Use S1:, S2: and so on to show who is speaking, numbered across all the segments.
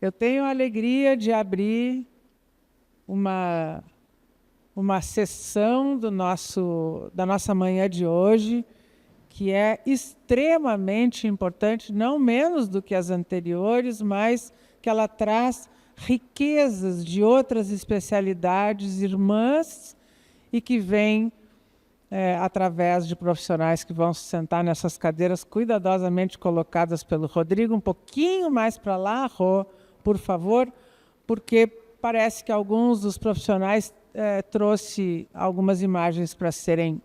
S1: Eu tenho a alegria de abrir uma sessão da nossa manhã de hoje, que é extremamente importante, não menos do que as anteriores, mas que ela traz riquezas de outras especialidades irmãs e que vem através de profissionais que vão se sentar nessas cadeiras cuidadosamente colocadas pelo Rodrigo. Um pouquinho mais para lá, Rô, por favor, porque parece que alguns dos profissionais trouxe algumas imagens para serem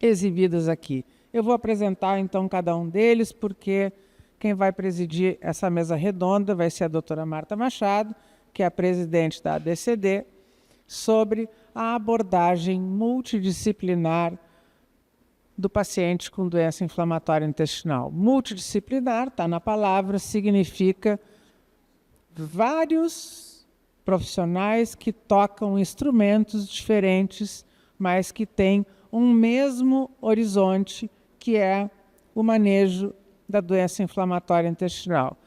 S1: exibidas aqui. Eu vou apresentar, então, cada um deles, porque quem vai presidir essa mesa redonda vai ser a doutora Marta Machado, que é a presidente da ABCD, sobre a abordagem multidisciplinar do paciente com doença inflamatória intestinal. Multidisciplinar, está na palavra, significa vários profissionais que tocam instrumentos diferentes, mas que têm um mesmo horizonte, que é o manejo da doença inflamatória intestinal.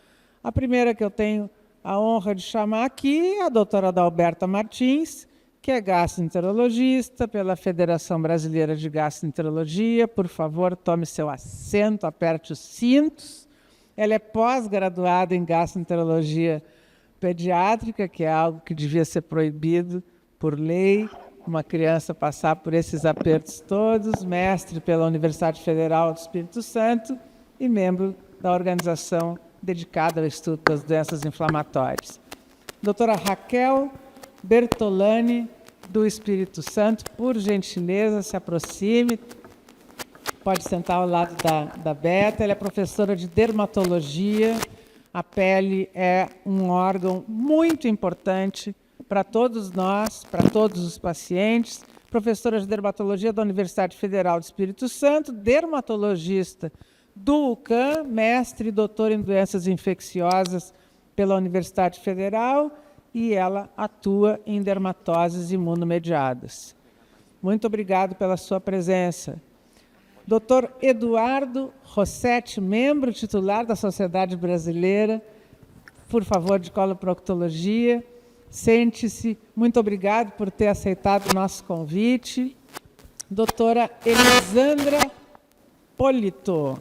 S1: A primeira que eu tenho a honra de chamar aqui é a doutora Adalberta Martins, que é gastroenterologista pela Federação Brasileira de Gastroenterologia. Por favor, tome seu assento, aperte os cintos. Ela é pós-graduada em gastroenterologia pediátrica, que é algo que devia ser proibido por lei, uma criança passar por esses apertos todos, mestre pela Universidade Federal do Espírito Santo e membro da organização dedicada ao estudo das doenças inflamatórias. Doutora Raquel Bertolani, do Espírito Santo, por gentileza, se aproxime. Pode sentar ao lado da Beta. Ela é professora de dermatologia. A pele é um órgão muito importante para todos nós, para todos os pacientes. Professora de dermatologia da Universidade Federal do Espírito Santo, dermatologista do UCAM, mestre e doutor em doenças infecciosas pela Universidade Federal, e ela atua em dermatoses imunomediadas. Muito obrigado pela sua presença. Dr. Eduardo Rossetti, membro titular da Sociedade Brasileira, por favor, de coloproctologia. Sente-se. Muito obrigado por ter aceitado o nosso convite. Doutora Elisandra Polito,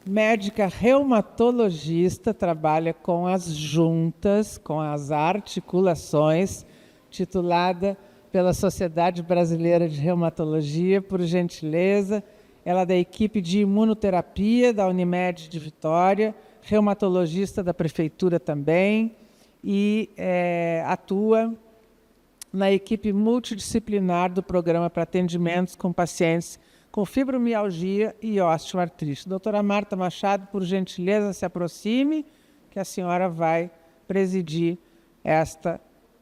S1: médica reumatologista, trabalha com as juntas, com as articulações, titulada pela Sociedade Brasileira de Reumatologia, por gentileza. Ela é da equipe de imunoterapia da Unimed de Vitória, reumatologista da Prefeitura também, e atua na equipe multidisciplinar do Programa para Atendimentos com Pacientes com Fibromialgia e Osteoartrite. Doutora Marta Machado, por gentileza, se aproxime, que a senhora vai presidir esta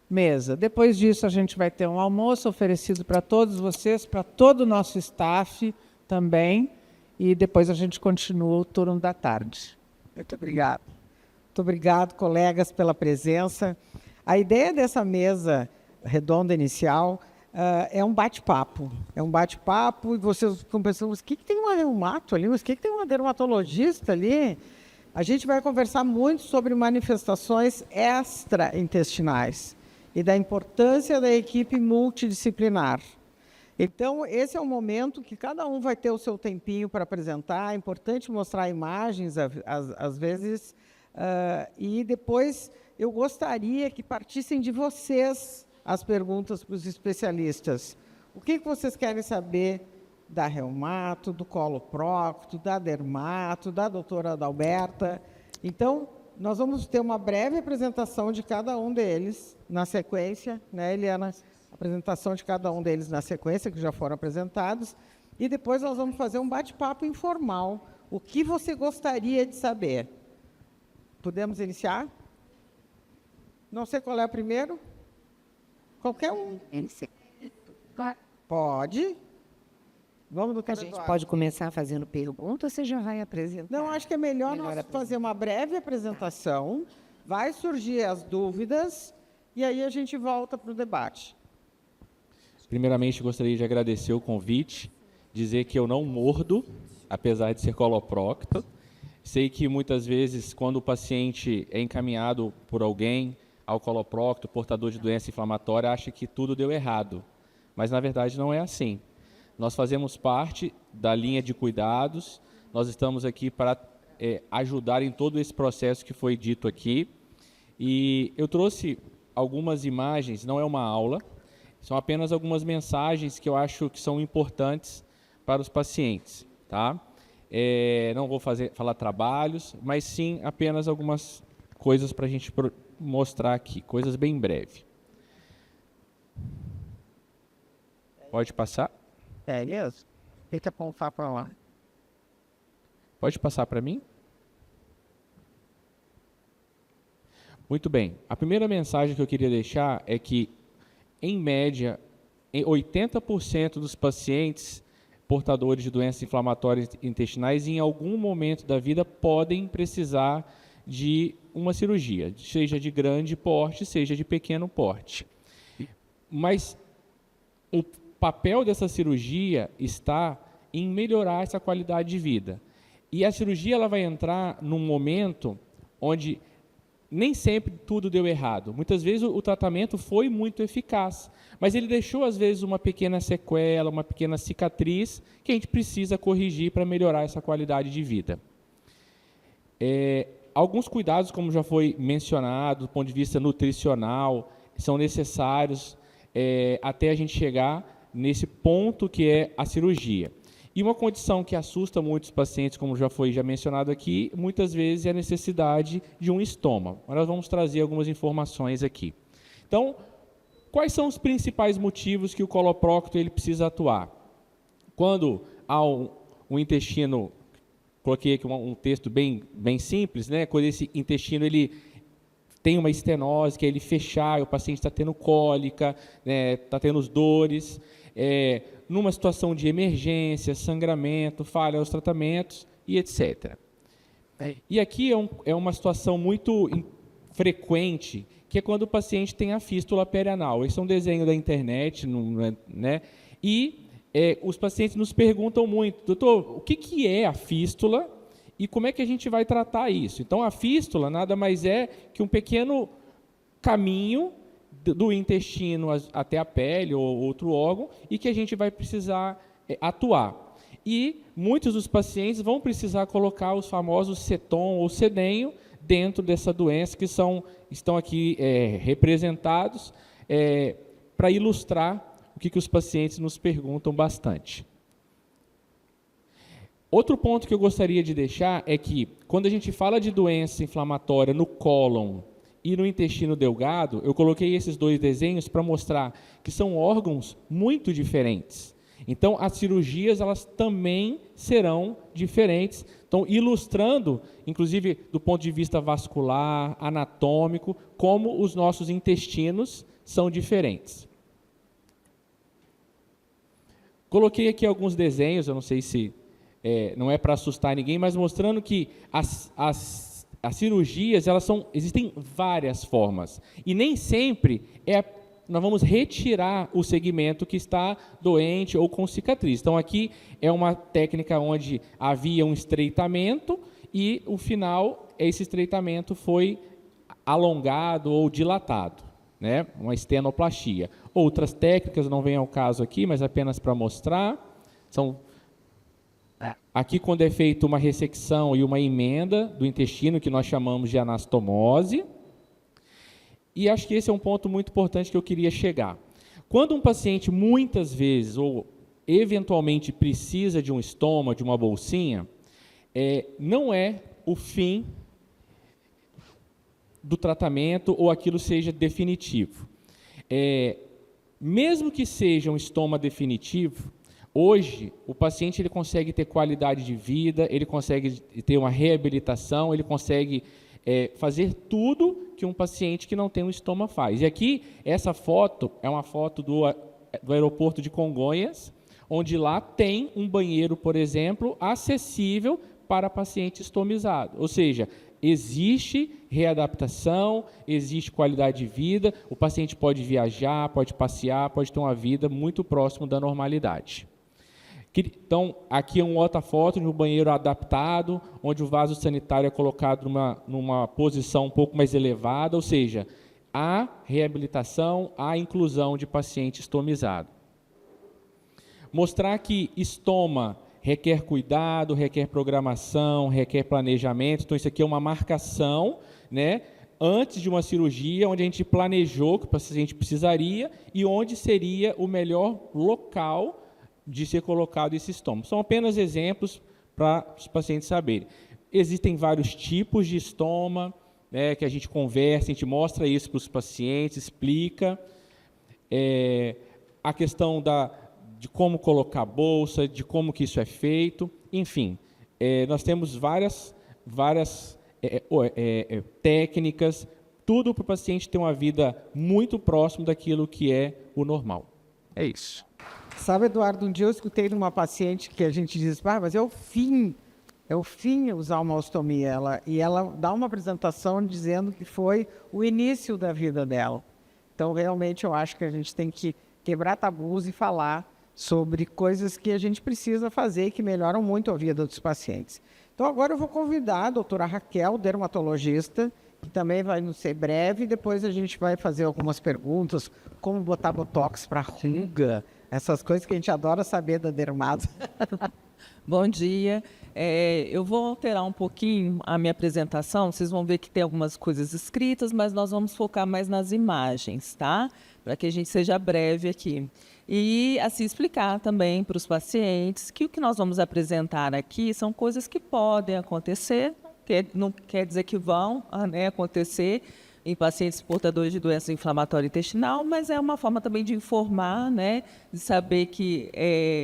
S1: mesa. Depois disso, a gente vai ter um almoço oferecido para todos vocês, para todo o nosso staff também, e depois a gente continua o turno da tarde.
S2: Muito obrigado. Muito obrigado, colegas, pela presença. A ideia dessa mesa redonda inicial é um bate-papo. É um bate-papo e vocês ficam pensando, mas o que tem uma reumato ali? Mas o que tem uma dermatologista ali? A gente vai conversar muito sobre manifestações extraintestinais e da importância da equipe multidisciplinar. Então, esse é o momento que cada um vai ter o seu tempinho para apresentar. É importante mostrar imagens, às vezes, e depois eu gostaria que partissem de vocês as perguntas para os especialistas. O que vocês querem saber da reumato, do coloprocto, da dermato, da doutora Adalberta? Então, nós vamos ter uma breve apresentação de cada um deles na sequência, né, Eliana? Apresentação de cada um deles na sequência, que já foram apresentados, e depois nós vamos fazer um bate-papo informal. O que você gostaria de saber? Podemos iniciar? Não sei qual é o primeiro? Qualquer um. Pode. Vamos no
S3: A gente pode começar fazendo perguntas ou você já vai apresentar?
S2: Não, acho que é melhor nós fazer uma breve apresentação, vai surgir as dúvidas, e aí a gente volta para o debate.
S4: Primeiramente, gostaria de agradecer o convite, dizer que eu não mordo, apesar de ser coloprocto. Sei que muitas vezes, quando o paciente é encaminhado por alguém ao coloprocto, portador de doença inflamatória, acha que tudo deu errado. Mas, na verdade, não é assim. Nós fazemos parte da linha de cuidados, nós estamos aqui para ajudar em todo esse processo que foi dito aqui. E eu trouxe algumas imagens, não é uma aula, são apenas algumas mensagens que eu acho que são importantes para os pacientes, tá? Não vou falar trabalhos, mas sim apenas algumas coisas para a gente mostrar aqui, coisas bem breves. Pode passar?
S2: É isso? Tem que apontar para lá.
S4: Pode passar para mim? Muito bem. A primeira mensagem que eu queria deixar é que, em média, 80% dos pacientes portadores de doenças inflamatórias intestinais, em algum momento da vida, podem precisar de uma cirurgia, seja de grande porte, seja de pequeno porte. Mas o papel dessa cirurgia está em melhorar essa qualidade de vida. E a cirurgia ela vai entrar num momento onde nem sempre tudo deu errado. Muitas vezes o tratamento foi muito eficaz, mas ele deixou, às vezes, uma pequena sequela, uma pequena cicatriz que a gente precisa corrigir para melhorar essa qualidade de vida. Alguns cuidados, como já foi mencionado, do ponto de vista nutricional, são necessários até a gente chegar nesse ponto que é a cirurgia. E uma condição que assusta muitos pacientes, como já foi mencionado aqui, muitas vezes é a necessidade de um estômago. Nós vamos trazer algumas informações aqui. Então, quais são os principais motivos que o coloprocto ele precisa atuar? Quando há um intestino, coloquei aqui um texto bem simples, né? Quando esse intestino ele tem uma estenose, que é ele fechar, o paciente está tendo cólica, está tendo dores, numa situação de emergência, sangramento, falha aos tratamentos e etc. E aqui é uma situação muito frequente, que é quando o paciente tem a fístula perianal. Esse é um desenho da internet, né? E os pacientes nos perguntam muito, doutor, o que é a fístula e como é que a gente vai tratar isso? Então, a fístula nada mais é que um pequeno caminho do intestino até a pele ou outro órgão e que a gente vai precisar atuar. E muitos dos pacientes vão precisar colocar os famosos ceton ou sedenho dentro dessa doença, que estão aqui representados para ilustrar o que os pacientes nos perguntam bastante. Outro ponto que eu gostaria de deixar é que, quando a gente fala de doença inflamatória no cólon e no intestino delgado, eu coloquei esses dois desenhos para mostrar que são órgãos muito diferentes. Então, as cirurgias elas também serão diferentes, então ilustrando, inclusive do ponto de vista vascular, anatômico, como os nossos intestinos são diferentes. Coloquei aqui alguns desenhos, eu não sei se não é para assustar ninguém, mas mostrando que as cirurgias existem várias formas e nem sempre nós vamos retirar o segmento que está doente ou com cicatriz. Então aqui é uma técnica onde havia um estreitamento e o final esse estreitamento foi alongado ou dilatado, né? Uma estenoplastia. Outras técnicas não vêm ao caso aqui, mas apenas para mostrar, aqui quando é feita uma ressecção e uma emenda do intestino, que nós chamamos de anastomose. E acho que esse é um ponto muito importante que eu queria chegar. Quando um paciente muitas vezes ou eventualmente precisa de um estômago, de uma bolsinha, não é o fim do tratamento ou aquilo seja definitivo. Mesmo que seja um estômago definitivo, hoje o paciente ele consegue ter qualidade de vida, ele consegue ter uma reabilitação, ele consegue fazer tudo que um paciente que não tem um estômago faz. E aqui, essa foto é uma foto do aeroporto de Congonhas, onde lá tem um banheiro, por exemplo, acessível para paciente estomizado. Ou seja, existe readaptação, existe qualidade de vida, o paciente pode viajar, pode passear, pode ter uma vida muito próximo da normalidade. Então, aqui é uma outra foto de um banheiro adaptado, onde o vaso sanitário é colocado numa posição um pouco mais elevada, ou seja, há reabilitação, há inclusão de paciente estomizado. Mostrar que estoma requer cuidado, requer programação, requer planejamento. Então, isso aqui é uma marcação, né, antes de uma cirurgia, onde a gente planejou que o paciente precisaria e onde seria o melhor local de ser colocado esse estômago. São apenas exemplos para os pacientes saberem. Existem vários tipos de estoma, né, que a gente conversa, a gente mostra isso para os pacientes, explica. A questão de como colocar a bolsa, de como que isso é feito, enfim. Nós temos várias técnicas, tudo para o paciente ter uma vida muito próximo daquilo que é o normal. É isso.
S2: Sabe, Eduardo, um dia eu escutei de uma paciente que a gente diz, mas é o fim usar uma ostomia. E ela dá uma apresentação dizendo que foi o início da vida dela. Então, realmente, eu acho que a gente tem que quebrar tabus e falar sobre coisas que a gente precisa fazer e que melhoram muito a vida dos pacientes. Então, agora eu vou convidar a doutora Raquel, dermatologista, que também vai nos ser breve, e depois a gente vai fazer algumas perguntas, como botar botox para ruga, essas coisas que a gente adora saber da dermato.
S5: Bom dia. Eu vou alterar um pouquinho a minha apresentação. Vocês vão ver que tem algumas coisas escritas, mas nós vamos focar mais nas imagens, tá? Para que a gente seja breve aqui. E assim explicar também para os pacientes que o que nós vamos apresentar aqui são coisas que podem acontecer, não quer dizer que vão, né, acontecer em pacientes portadores de doença inflamatória intestinal, mas é uma forma também de informar, né, de saber que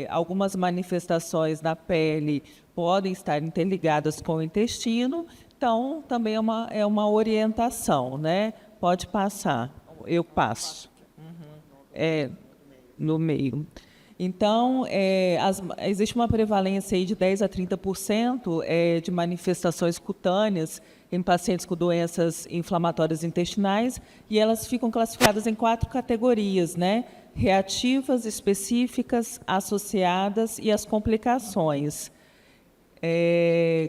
S5: algumas manifestações na pele podem estar interligadas com o intestino, então também é uma orientação, né? Pode passar, eu passo. No meio. Então, existe uma prevalência aí de 10% a 30% de manifestações cutâneas em pacientes com doenças inflamatórias intestinais, e elas ficam classificadas em 4 categorias, né? Reativas, específicas, associadas e as complicações.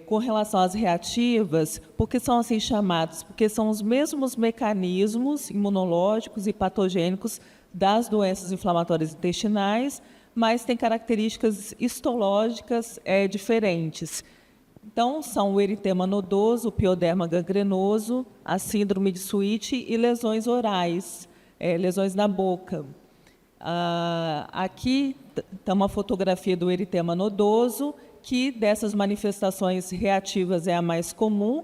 S5: Com relação às reativas, por que são assim chamadas? Porque são os mesmos mecanismos imunológicos e patogênicos das doenças inflamatórias intestinais, mas têm características histológicas diferentes. Então, são o eritema nodoso, o pioderma gangrenoso, a síndrome de Sweet e lesões orais, lesões na boca. Aqui está uma fotografia do eritema nodoso, que dessas manifestações reativas é a mais comum,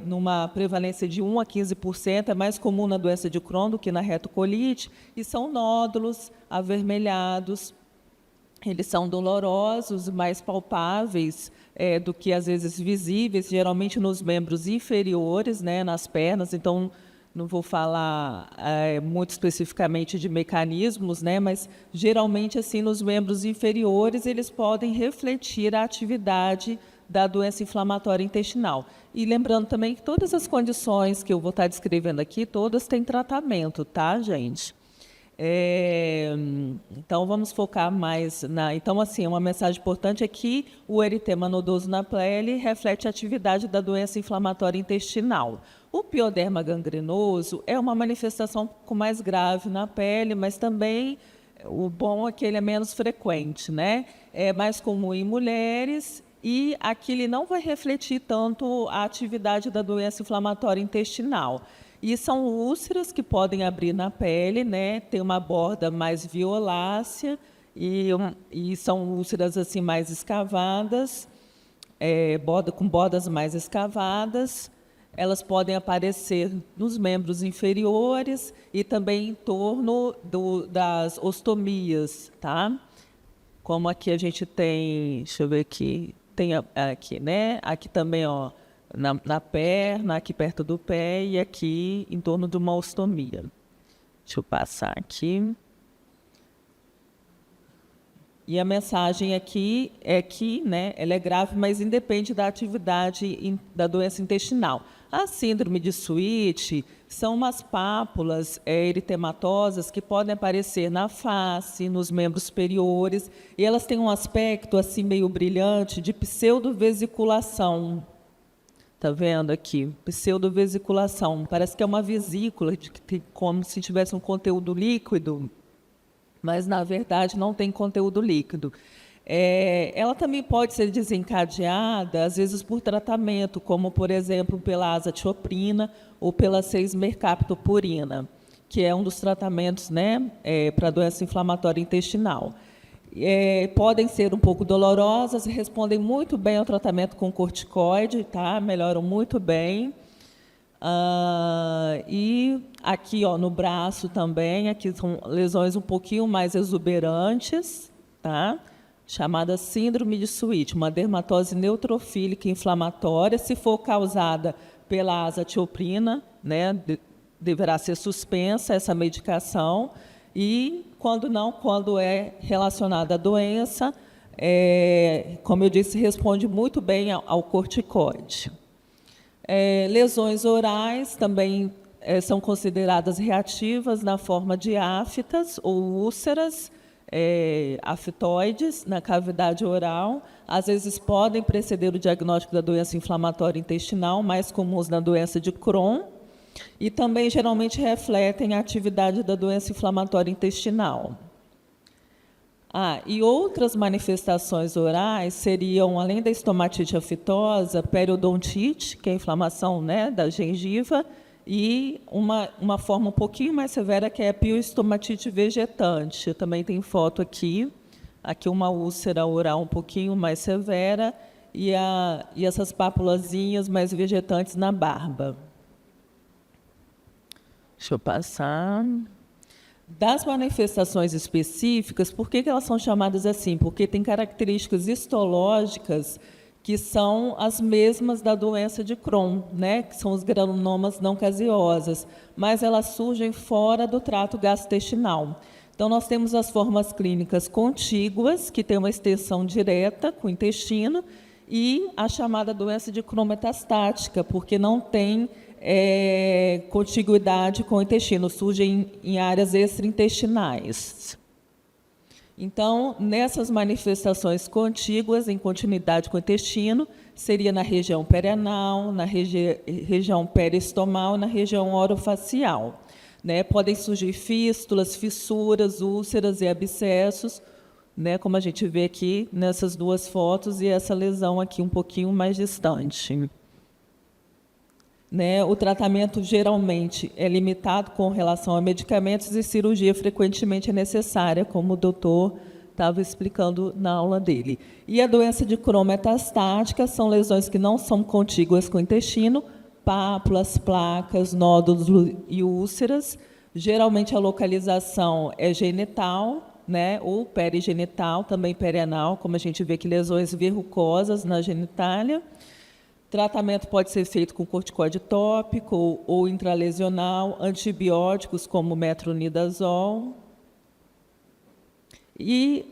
S5: numa prevalência de 1 a 15%, é mais comum na doença de Crohn do que na retocolite, e são nódulos avermelhados. Eles são dolorosos, mais palpáveis do que, às vezes, visíveis, geralmente nos membros inferiores, né, nas pernas. Então, não vou falar muito especificamente de mecanismos, né, mas, geralmente, assim, nos membros inferiores, eles podem refletir a atividade da doença inflamatória intestinal. E lembrando também que todas as condições que eu vou estar descrevendo aqui, todas têm tratamento, tá, gente? Então, vamos focar mais na... Então, assim, uma mensagem importante é que o eritema nodoso na pele reflete a atividade da doença inflamatória intestinal. O pioderma gangrenoso é uma manifestação um pouco mais grave na pele, mas também o bom é que ele é menos frequente, né? É mais comum em mulheres, e aqui ele não vai refletir tanto a atividade da doença inflamatória intestinal. E são úlceras que podem abrir na pele, né? Tem uma borda mais violácea e são úlceras assim mais escavadas, com bordas mais escavadas. Elas podem aparecer nos membros inferiores e também em torno das ostomias, tá? Como aqui a gente tem, deixa eu ver aqui, tem aqui, né? Aqui também, ó, na perna, aqui perto do pé e aqui em torno de uma ostomia. Deixa eu passar aqui. E a mensagem aqui é que, né, ela é grave, mas independe da atividade da doença intestinal. A síndrome de Sweet são umas pápulas eritematosas que podem aparecer na face, nos membros superiores, e elas têm um aspecto assim meio brilhante de pseudovesiculação. Está vendo aqui? Pseudovesiculação. Parece que é uma vesícula, como se tivesse um conteúdo líquido, mas, na verdade, não tem conteúdo líquido. Ela também pode ser desencadeada, às vezes, por tratamento, como, por exemplo, pela azatioprina ou pela 6-mercaptopurina, que é um dos tratamentos, né, para doença inflamatória intestinal. Podem ser um pouco dolorosas e respondem muito bem ao tratamento com corticoide, tá? Melhoram muito bem. E aqui, ó, no braço também, aqui são lesões um pouquinho mais exuberantes, tá? Chamada síndrome de Sweet, uma dermatose neutrofílica inflamatória. Se for causada pela azatioprina, né, deverá ser suspensa essa medicação. E, quando não, quando é relacionada à doença, como eu disse, responde muito bem ao corticoide. Lesões orais também são consideradas reativas na forma de aftas ou úlceras aftoides na cavidade oral. Às vezes podem preceder o diagnóstico da doença inflamatória intestinal, mais comuns na doença de Crohn, e também geralmente refletem a atividade da doença inflamatória intestinal. E outras manifestações orais seriam, além da estomatite aftosa, periodontite, que é a inflamação, né, da gengiva, e uma forma um pouquinho mais severa, que é a pioestomatite vegetante. Também tem foto aqui uma úlcera oral um pouquinho mais severa, e essas pápulazinhas mais vegetantes na barba. Deixa eu passar. Das manifestações específicas, por que elas são chamadas assim? Porque tem características histológicas que são as mesmas da doença de Crohn, né? Que são os granulomas não caseosas, mas elas surgem fora do trato gastrointestinal. Então, nós temos as formas clínicas contíguas, que têm uma extensão direta com o intestino, e a chamada doença de Crohn metastática, porque não tem contiguidade com o intestino, surgem em áreas extraintestinais. Então, nessas manifestações contíguas, em continuidade com o intestino, seria na região perianal, na região periestomal, na região orofacial. Né? Podem surgir fístulas, fissuras, úlceras e abscessos, né? Como a gente vê aqui nessas duas fotos, e essa lesão aqui um pouquinho mais distante. Né, o tratamento geralmente é limitado com relação a medicamentos, e cirurgia frequentemente é necessária, como o doutor estava explicando na aula dele. E a doença de Crohn metastática são lesões que não são contíguas com o intestino, pápulas, placas, nódulos e úlceras. Geralmente a localização é genital, né, ou perigenital, também perianal, como a gente vê aqui, lesões verrucosas na genitália. Tratamento pode ser feito com corticoide tópico ou intralesional, antibióticos como metronidazol. E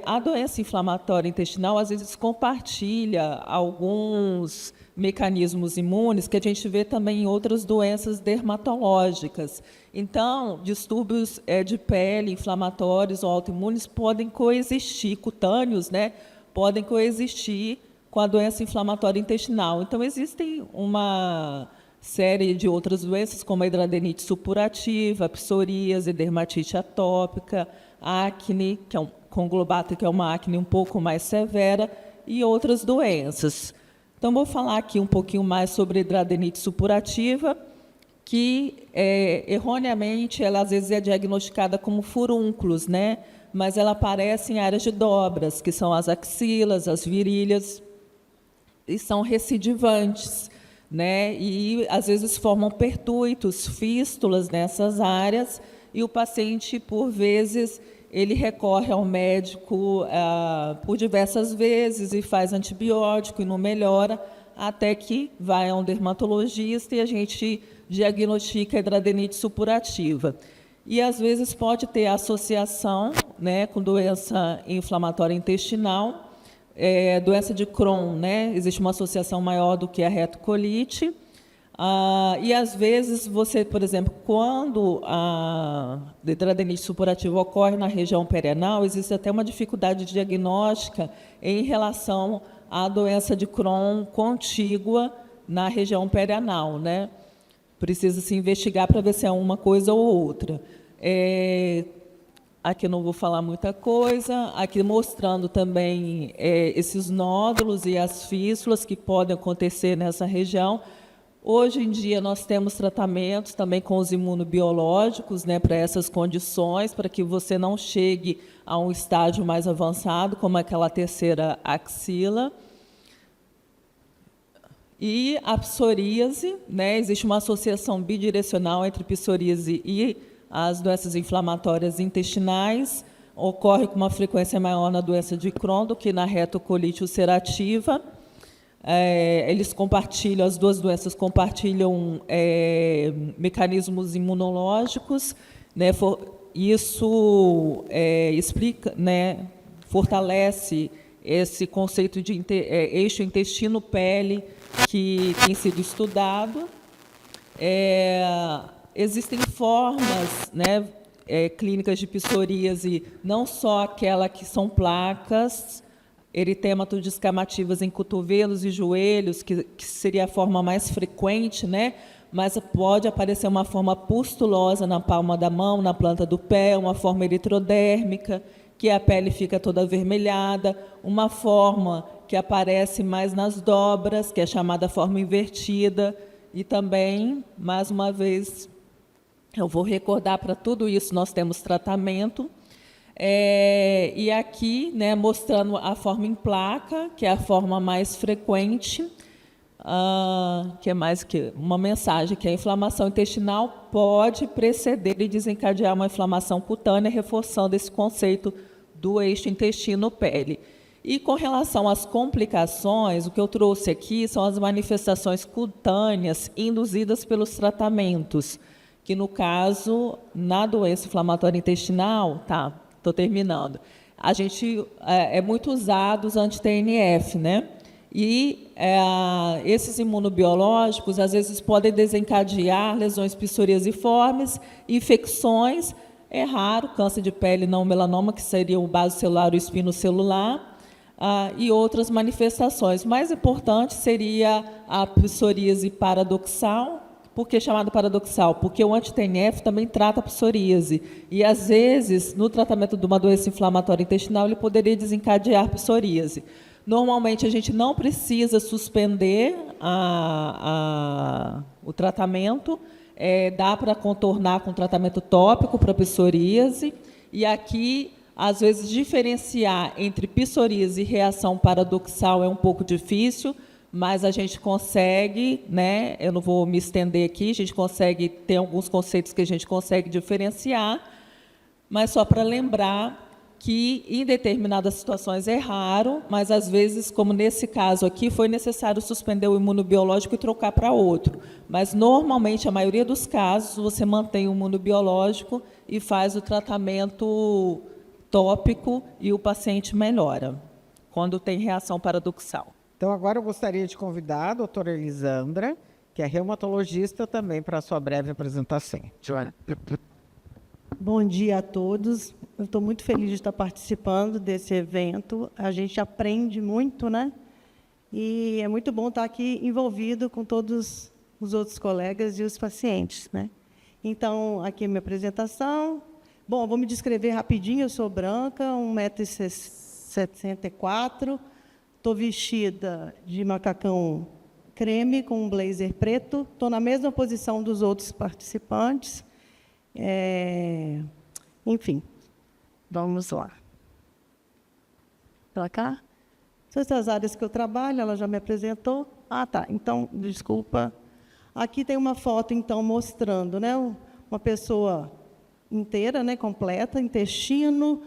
S5: a doença inflamatória intestinal, às vezes, compartilha alguns mecanismos imunes que a gente vê também em outras doenças dermatológicas. Então, distúrbios de pele, inflamatórios ou autoimunes podem coexistir, cutâneos, né, podem coexistir com a doença inflamatória intestinal. Então, existem uma série de outras doenças, como a hidradenites supurativa, a psoríase, dermatite atópica, acne, que é conglobata, que é uma acne um pouco mais severa, e outras doenças. Então, vou falar aqui um pouquinho mais sobre a hidradenites supurativa, que, erroneamente, ela às vezes é diagnosticada como furúnculos, né? Mas ela aparece em áreas de dobras, que são as axilas, as virilhas, e são recidivantes, né? E às vezes formam pertuitos, fístulas nessas áreas, e o paciente, por vezes, ele recorre ao médico por diversas vezes e faz antibiótico e não melhora, até que vai a um dermatologista e a gente diagnostica a hidradenites supurativa. E, às vezes, pode ter associação, né, com doença inflamatória intestinal, doença de Crohn, né? Existe uma associação maior do que a retocolite, E, às vezes, você, por exemplo, quando a hidradeniite supurativa ocorre na região perianal, existe até uma dificuldade diagnóstica em relação à doença de Crohn contígua na região perianal, né? Precisa se investigar para ver se é uma coisa ou outra. Aqui não vou falar muita coisa, aqui mostrando também esses nódulos e as fístulas que podem acontecer nessa região. Hoje em dia, nós temos tratamentos também com os imunobiológicos, né, para essas condições, para que você não chegue a um estágio mais avançado, como aquela terceira axila. E a psoríase, né, existe uma associação bidirecional entre psoríase e as doenças inflamatórias intestinais. Ocorre com uma frequência maior na doença de Crohn do que na retocolite ulcerativa. Eles compartilham, as duas doenças compartilham mecanismos imunológicos, né? Isso explica, né, fortalece esse conceito de eixo intestino-pele que tem sido estudado. Existem formas, né, clínicas de psoríase, não só aquela que são placas, eritematoidescamativas em cotovelos e joelhos, que seria a forma mais frequente, né? Mas pode aparecer uma forma pustulosa na palma da mão, na planta do pé, uma forma eritrodérmica, que a pele fica toda avermelhada, uma forma que aparece mais nas dobras, que é chamada forma invertida, e também, mais uma vez, eu vou recordar, para tudo isso nós temos tratamento. E aqui, né, mostrando a forma em placa, que é a forma mais frequente, que é mais que uma mensagem, que a inflamação intestinal pode preceder e desencadear uma inflamação cutânea, reforçando esse conceito do eixo intestino-pele. E com relação às complicações, o que eu trouxe aqui são as manifestações cutâneas induzidas pelos tratamentos, que no caso, na doença inflamatória intestinal, estou terminando. A gente é muito usado os anti-TNF, né? E esses imunobiológicos, às vezes, podem desencadear lesões psoriasiformes, infecções. É raro, câncer de pele não melanoma, que seria o basocelular ou espinocelular, e outras manifestações. Mais importante seria a psoríase paradoxal. Por que chamado paradoxal? Porque o anti-TNF também trata a psoríase. E, às vezes, no tratamento de uma doença inflamatória intestinal, ele poderia desencadear psoríase. Normalmente, a gente não precisa suspender o tratamento. Dá para contornar com tratamento tópico para psoríase. E aqui, às vezes, diferenciar entre psoríase e reação paradoxal é um pouco difícil, mas a gente consegue, né? Eu não vou me estender aqui, a gente consegue, tem alguns conceitos que a gente consegue diferenciar, mas só para lembrar que em determinadas situações é raro, mas às vezes, como nesse caso aqui, foi necessário suspender o imunobiológico e trocar para outro. Mas normalmente, a maioria dos casos, você mantém o imunobiológico e faz o tratamento tópico e o paciente melhora, quando tem reação paradoxal.
S2: Então, agora eu gostaria de convidar a doutora Elisandra, que é reumatologista, também para a sua breve apresentação. Joana.
S6: Bom dia a todos. Eu estou muito feliz de estar participando desse evento. A gente aprende muito, né? E é muito bom estar aqui envolvido com todos os outros colegas e os pacientes, né? Então, aqui é a minha apresentação. Bom, vou me descrever rapidinho. Eu sou branca, 1,64 m. Estou vestida de macacão creme com um blazer preto. Estou na mesma posição dos outros participantes. Enfim, vamos lá. Para cá? Essas áreas que eu trabalho, ela já me apresentou. Tá. Então, desculpa. Aqui tem uma foto, então, mostrando, né, uma pessoa inteira, né, completa, intestino,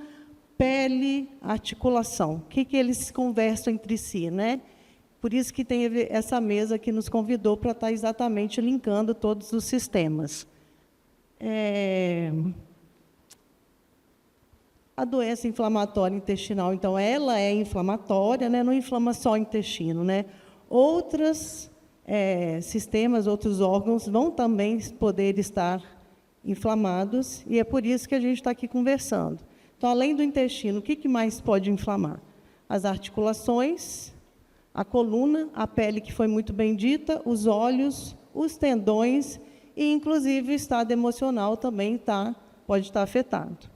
S6: pele, articulação. O que eles conversam entre si, né? Por isso que tem essa mesa que nos convidou para estar exatamente linkando todos os sistemas. A doença inflamatória intestinal, então, ela é inflamatória, né? Não inflama só o intestino, né? Outras sistemas, outros órgãos vão também poder estar inflamados, e é por isso que a gente está aqui conversando. Então, além do intestino, o que mais pode inflamar? As articulações, a coluna, a pele, que foi muito bem dita, os olhos, os tendões e, inclusive, o estado emocional também pode estar afetado.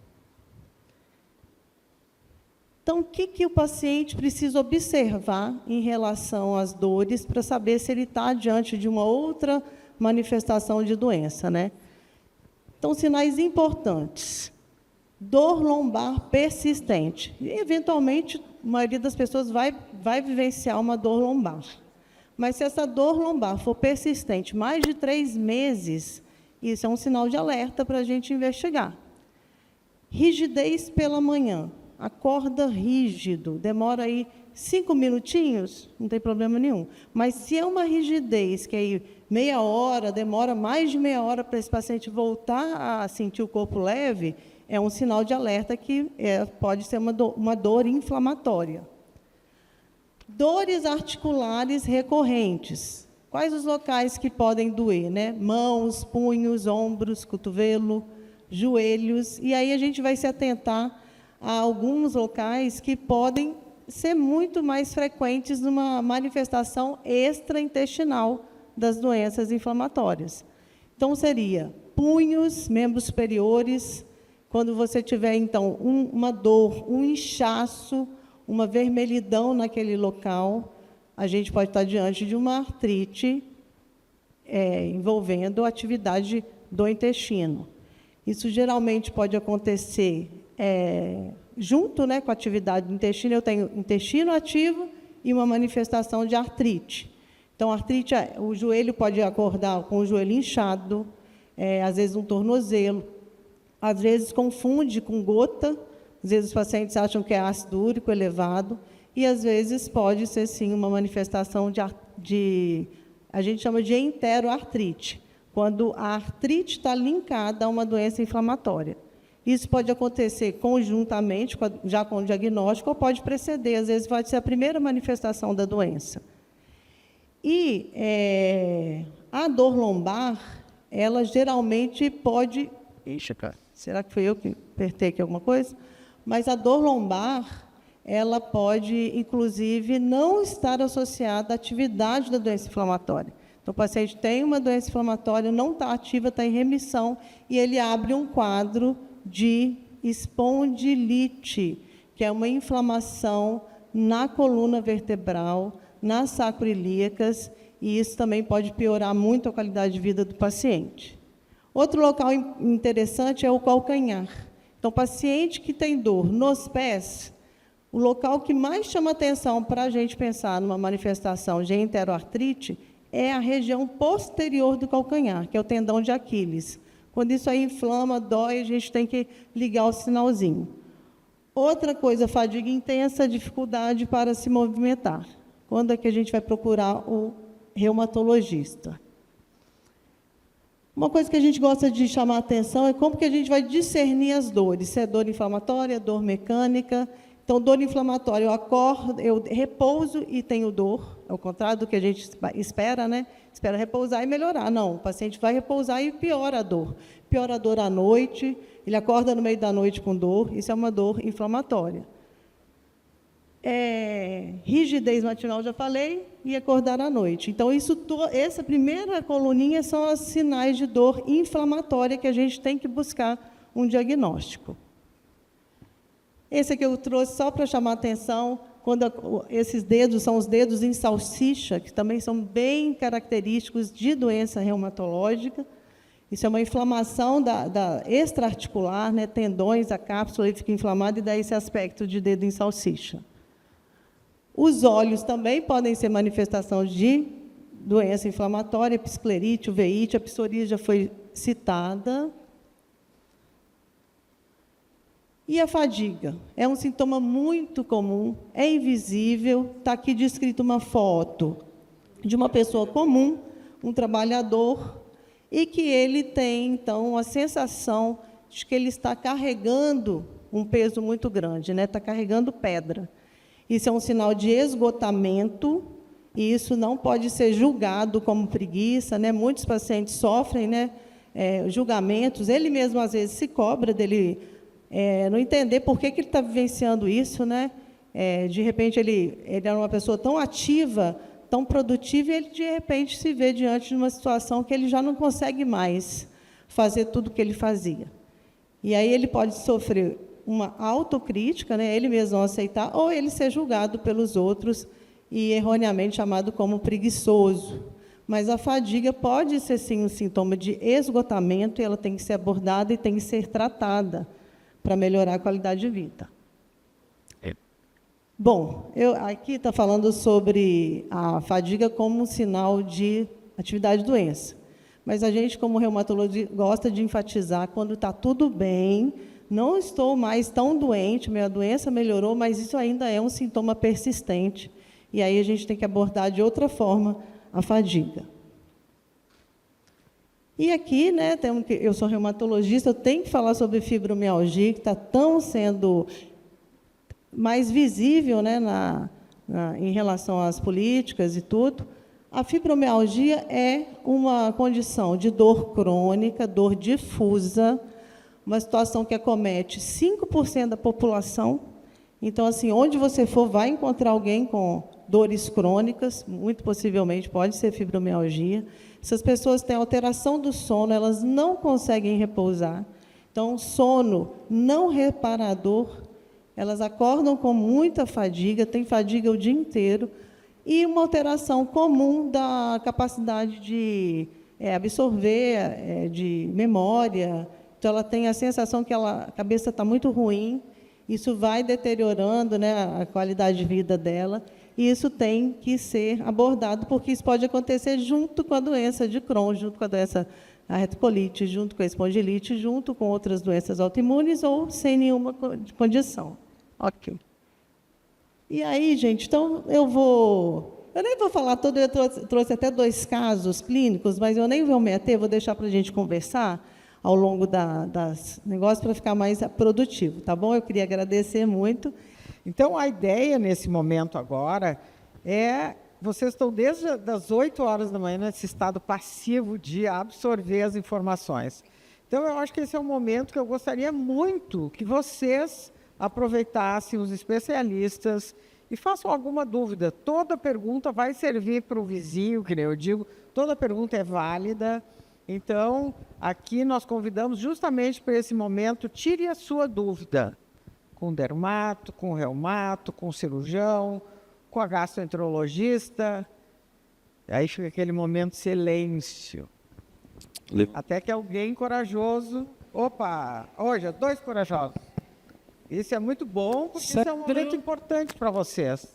S6: Então, o que o paciente precisa observar em relação às dores para saber se ele está diante de uma outra manifestação de doença, né? Então, sinais importantes. Dor lombar persistente. E, eventualmente, a maioria das pessoas vai vivenciar uma dor lombar. Mas, se essa dor lombar for persistente mais de 3 meses, isso é um sinal de alerta para a gente investigar. Rigidez pela manhã. Acorda rígido, demora aí 5 minutinhos, não tem problema nenhum. Mas, se é uma rigidez que aí meia hora, demora mais de meia hora para esse paciente voltar a sentir o corpo leve, é um sinal de alerta que pode ser uma dor inflamatória. Dores articulares recorrentes. Quais os locais que podem doer, né? Mãos, punhos, ombros, cotovelo, joelhos. E aí a gente vai se atentar a alguns locais que podem ser muito mais frequentes numa manifestação extraintestinal das doenças inflamatórias. Então, seria punhos, membros superiores, quando você tiver, então, uma dor, um inchaço, uma vermelhidão naquele local, a gente pode estar diante de uma artrite envolvendo a atividade do intestino. Isso geralmente pode acontecer junto, né, com a atividade do intestino. Eu tenho intestino ativo e uma manifestação de artrite. Então, a artrite, o joelho pode acordar com o joelho inchado, às vezes um tornozelo, às vezes confunde com gota, às vezes os pacientes acham que é ácido úrico elevado, e às vezes pode ser, sim, uma manifestação a gente chama de enteroartrite, quando a artrite está linkada a uma doença inflamatória. Isso pode acontecer conjuntamente, já com o diagnóstico, ou pode preceder, às vezes pode ser a primeira manifestação da doença. E a dor lombar, ela geralmente pode... Ixi, cara, será que foi eu que apertei aqui alguma coisa? Mas a dor lombar, ela pode, inclusive, não estar associada à atividade da doença inflamatória. Então, o paciente tem uma doença inflamatória, não está ativa, está em remissão, e ele abre um quadro de espondilite, que é uma inflamação na coluna vertebral, nas sacroiliacas, e isso também pode piorar muito a qualidade de vida do paciente. Outro local interessante é o calcanhar. Então, o paciente que tem dor nos pés, o local que mais chama atenção para a gente pensar numa manifestação de enteroartrite é a região posterior do calcanhar, que é o tendão de Aquiles. Quando isso aí inflama, dói, a gente tem que ligar o sinalzinho. Outra coisa, fadiga intensa, dificuldade para se movimentar. Quando é que a gente vai procurar o reumatologista? Uma coisa que a gente gosta de chamar a atenção é como que a gente vai discernir as dores, se é dor inflamatória, dor mecânica. Então, dor inflamatória, eu acordo, eu repouso e tenho dor, ao contrário do que a gente espera, né? Espera repousar e melhorar. Não, o paciente vai repousar e piora a dor. Piora a dor à noite, ele acorda no meio da noite com dor, isso é uma dor inflamatória. Rigidez matinal, já falei, e acordar à noite. Então, essa primeira coluninha são os sinais de dor inflamatória que a gente tem que buscar um diagnóstico. Esse aqui eu trouxe só para chamar a atenção, quando esses dedos são os dedos em salsicha, que também são bem característicos de doença reumatológica. Isso é uma inflamação da extraarticular, né, tendões, a cápsula ele fica inflamada e dá esse aspecto de dedo em salsicha. Os olhos também podem ser manifestação de doença inflamatória, episclerite, uveíte, a psoríase já foi citada. E a fadiga? É um sintoma muito comum, é invisível, está aqui descrito uma foto de uma pessoa comum, um trabalhador, e que ele tem, então, a sensação de que ele está carregando um peso muito grande, né? Está carregando pedra. Isso é um sinal de esgotamento e isso não pode ser julgado como preguiça, né? Muitos pacientes sofrem, né, julgamentos, ele mesmo às vezes se cobra dele não entender por que ele está vivenciando isso, né? De repente ele era uma pessoa tão ativa, tão produtiva, e ele de repente se vê diante de uma situação que ele já não consegue mais fazer tudo o que ele fazia. E aí ele pode sofrer uma autocrítica, né, ele mesmo não aceitar, ou ele ser julgado pelos outros e erroneamente chamado como preguiçoso. Mas a fadiga pode ser, sim, um sintoma de esgotamento, e ela tem que ser abordada e tem que ser tratada para melhorar a qualidade de vida. Bom, aqui está falando sobre a fadiga como um sinal de atividade de doença. Mas a gente, como reumatologista, gosta de enfatizar quando está tudo bem, não estou mais tão doente, minha doença melhorou, mas isso ainda é um sintoma persistente. E aí a gente tem que abordar de outra forma a fadiga. E aqui, né, eu sou reumatologista, eu tenho que falar sobre fibromialgia, que está tão sendo mais visível, né, em relação às políticas e tudo. A fibromialgia é uma condição de dor crônica, dor difusa, uma situação que acomete 5% da população. Então, assim, onde você for, vai encontrar alguém com dores crônicas, muito possivelmente pode ser fibromialgia. Essas pessoas têm alteração do sono, elas não conseguem repousar. Então, sono não reparador, elas acordam com muita fadiga, tem fadiga o dia inteiro, e uma alteração comum da capacidade de absorver, de memória. Então, ela tem a sensação que a cabeça está muito ruim, isso vai deteriorando, né, a qualidade de vida dela, e isso tem que ser abordado, porque isso pode acontecer junto com a doença de Crohn, junto com a doença retocolite, junto com a espondilite, junto com outras doenças autoimunes ou sem nenhuma condição. Ok. E aí, gente, então eu nem vou falar todo, eu trouxe até 2 casos clínicos, mas eu nem vou me ater, vou deixar para a gente conversar ao longo das negócios para ficar mais produtivo, tá bom? Eu queria agradecer muito.
S2: Então, a ideia nesse momento agora vocês estão desde as 8 horas da manhã nesse estado passivo de absorver as informações. Então, eu acho que esse é um momento que eu gostaria muito que vocês aproveitassem os especialistas e façam alguma dúvida. Toda pergunta vai servir para o vizinho, que nem eu digo, toda pergunta é válida. Então, aqui nós convidamos justamente para esse momento, tire a sua dúvida com o dermato, com o reumato, com o cirurgião, com a gastroenterologista. Aí fica aquele momento de silêncio. Até que alguém corajoso... Opa! Hoje, 2 corajosos. Isso é muito bom, porque isso é um momento importante para vocês.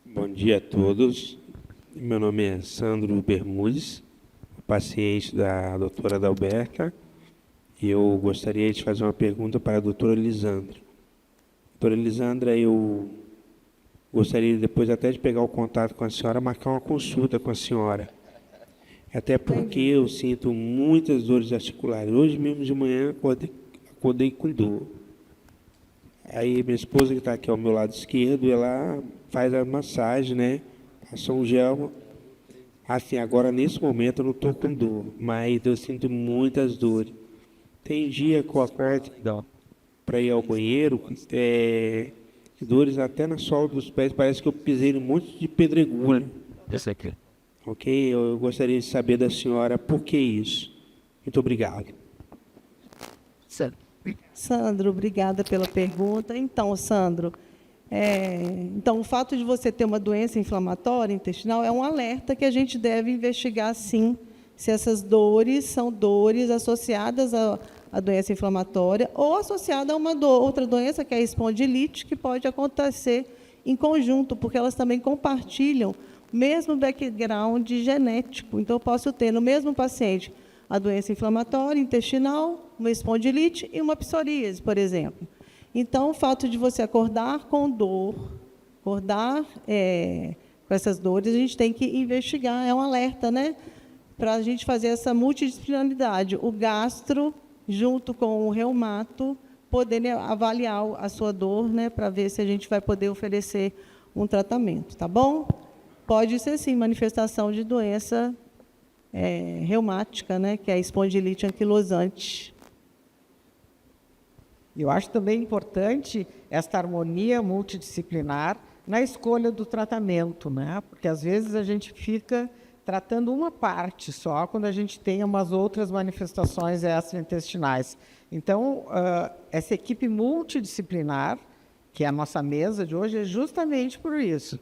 S7: Bom dia a todos. Meu nome é Sandro Bermudes, paciente da doutora Adalberta, e eu gostaria de fazer uma pergunta para a doutora Lisandra. Doutora Lisandra, eu gostaria depois até de pegar o contato com a senhora, marcar uma consulta com a senhora. Até porque eu sinto muitas dores articulares. Hoje mesmo de manhã acordei com dor. Aí minha esposa, que está aqui ao meu lado esquerdo, ela faz a massagem, né? Passou um gel. Assim, agora nesse momento eu não estou com dor, mas eu sinto muitas dores. Tem dia que eu acordo para ir ao banheiro, dores até na sola dos pés, parece que eu pisei num monte de pedregulho.
S8: Esse aqui.
S7: Ok? Eu gostaria de saber da senhora por que isso. Muito obrigado.
S6: Sandro, obrigada pela pergunta. Então, Sandro, então, o fato de você ter uma doença inflamatória intestinal é um alerta que a gente deve investigar, sim, se essas dores são dores associadas à doença inflamatória ou associadas a uma outra doença, que é a espondilite, que pode acontecer em conjunto, porque elas também compartilham o mesmo background genético. Então, eu posso ter no mesmo paciente a doença inflamatória intestinal, uma espondilite e uma psoríase, por exemplo. Então, o fato de você acordar com dor, acordar com essas dores, a gente tem que investigar, é um alerta, né? Para a gente fazer essa multidisciplinaridade. O gastro, junto com o reumato, poder, né, avaliar a sua dor, né, para ver se a gente vai poder oferecer um tratamento, tá bom? Pode ser, sim, manifestação de doença reumática, né, que é a espondilite anquilosante.
S2: Eu acho também importante esta harmonia multidisciplinar na escolha do tratamento, né? Porque às vezes a gente fica tratando uma parte só quando a gente tem umas outras manifestações extraintestinais. Então, essa equipe multidisciplinar, que é a nossa mesa de hoje, é justamente por isso,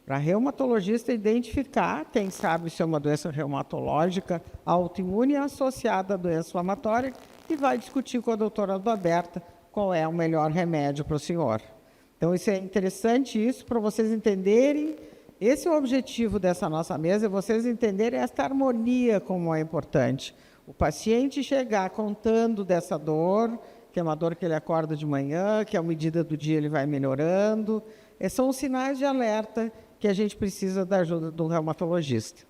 S2: para reumatologista identificar, quem sabe se é uma doença reumatológica autoimune associada à doença inflamatória, e vai discutir com a doutora Adalberta qual é o melhor remédio para o senhor. Então, isso é interessante isso para vocês entenderem. Esse é o objetivo dessa nossa mesa, é vocês entenderem esta harmonia como é importante. O paciente chegar contando dessa dor, que é uma dor que ele acorda de manhã, que à medida do dia ele vai melhorando. São os sinais de alerta que a gente precisa da ajuda do reumatologista.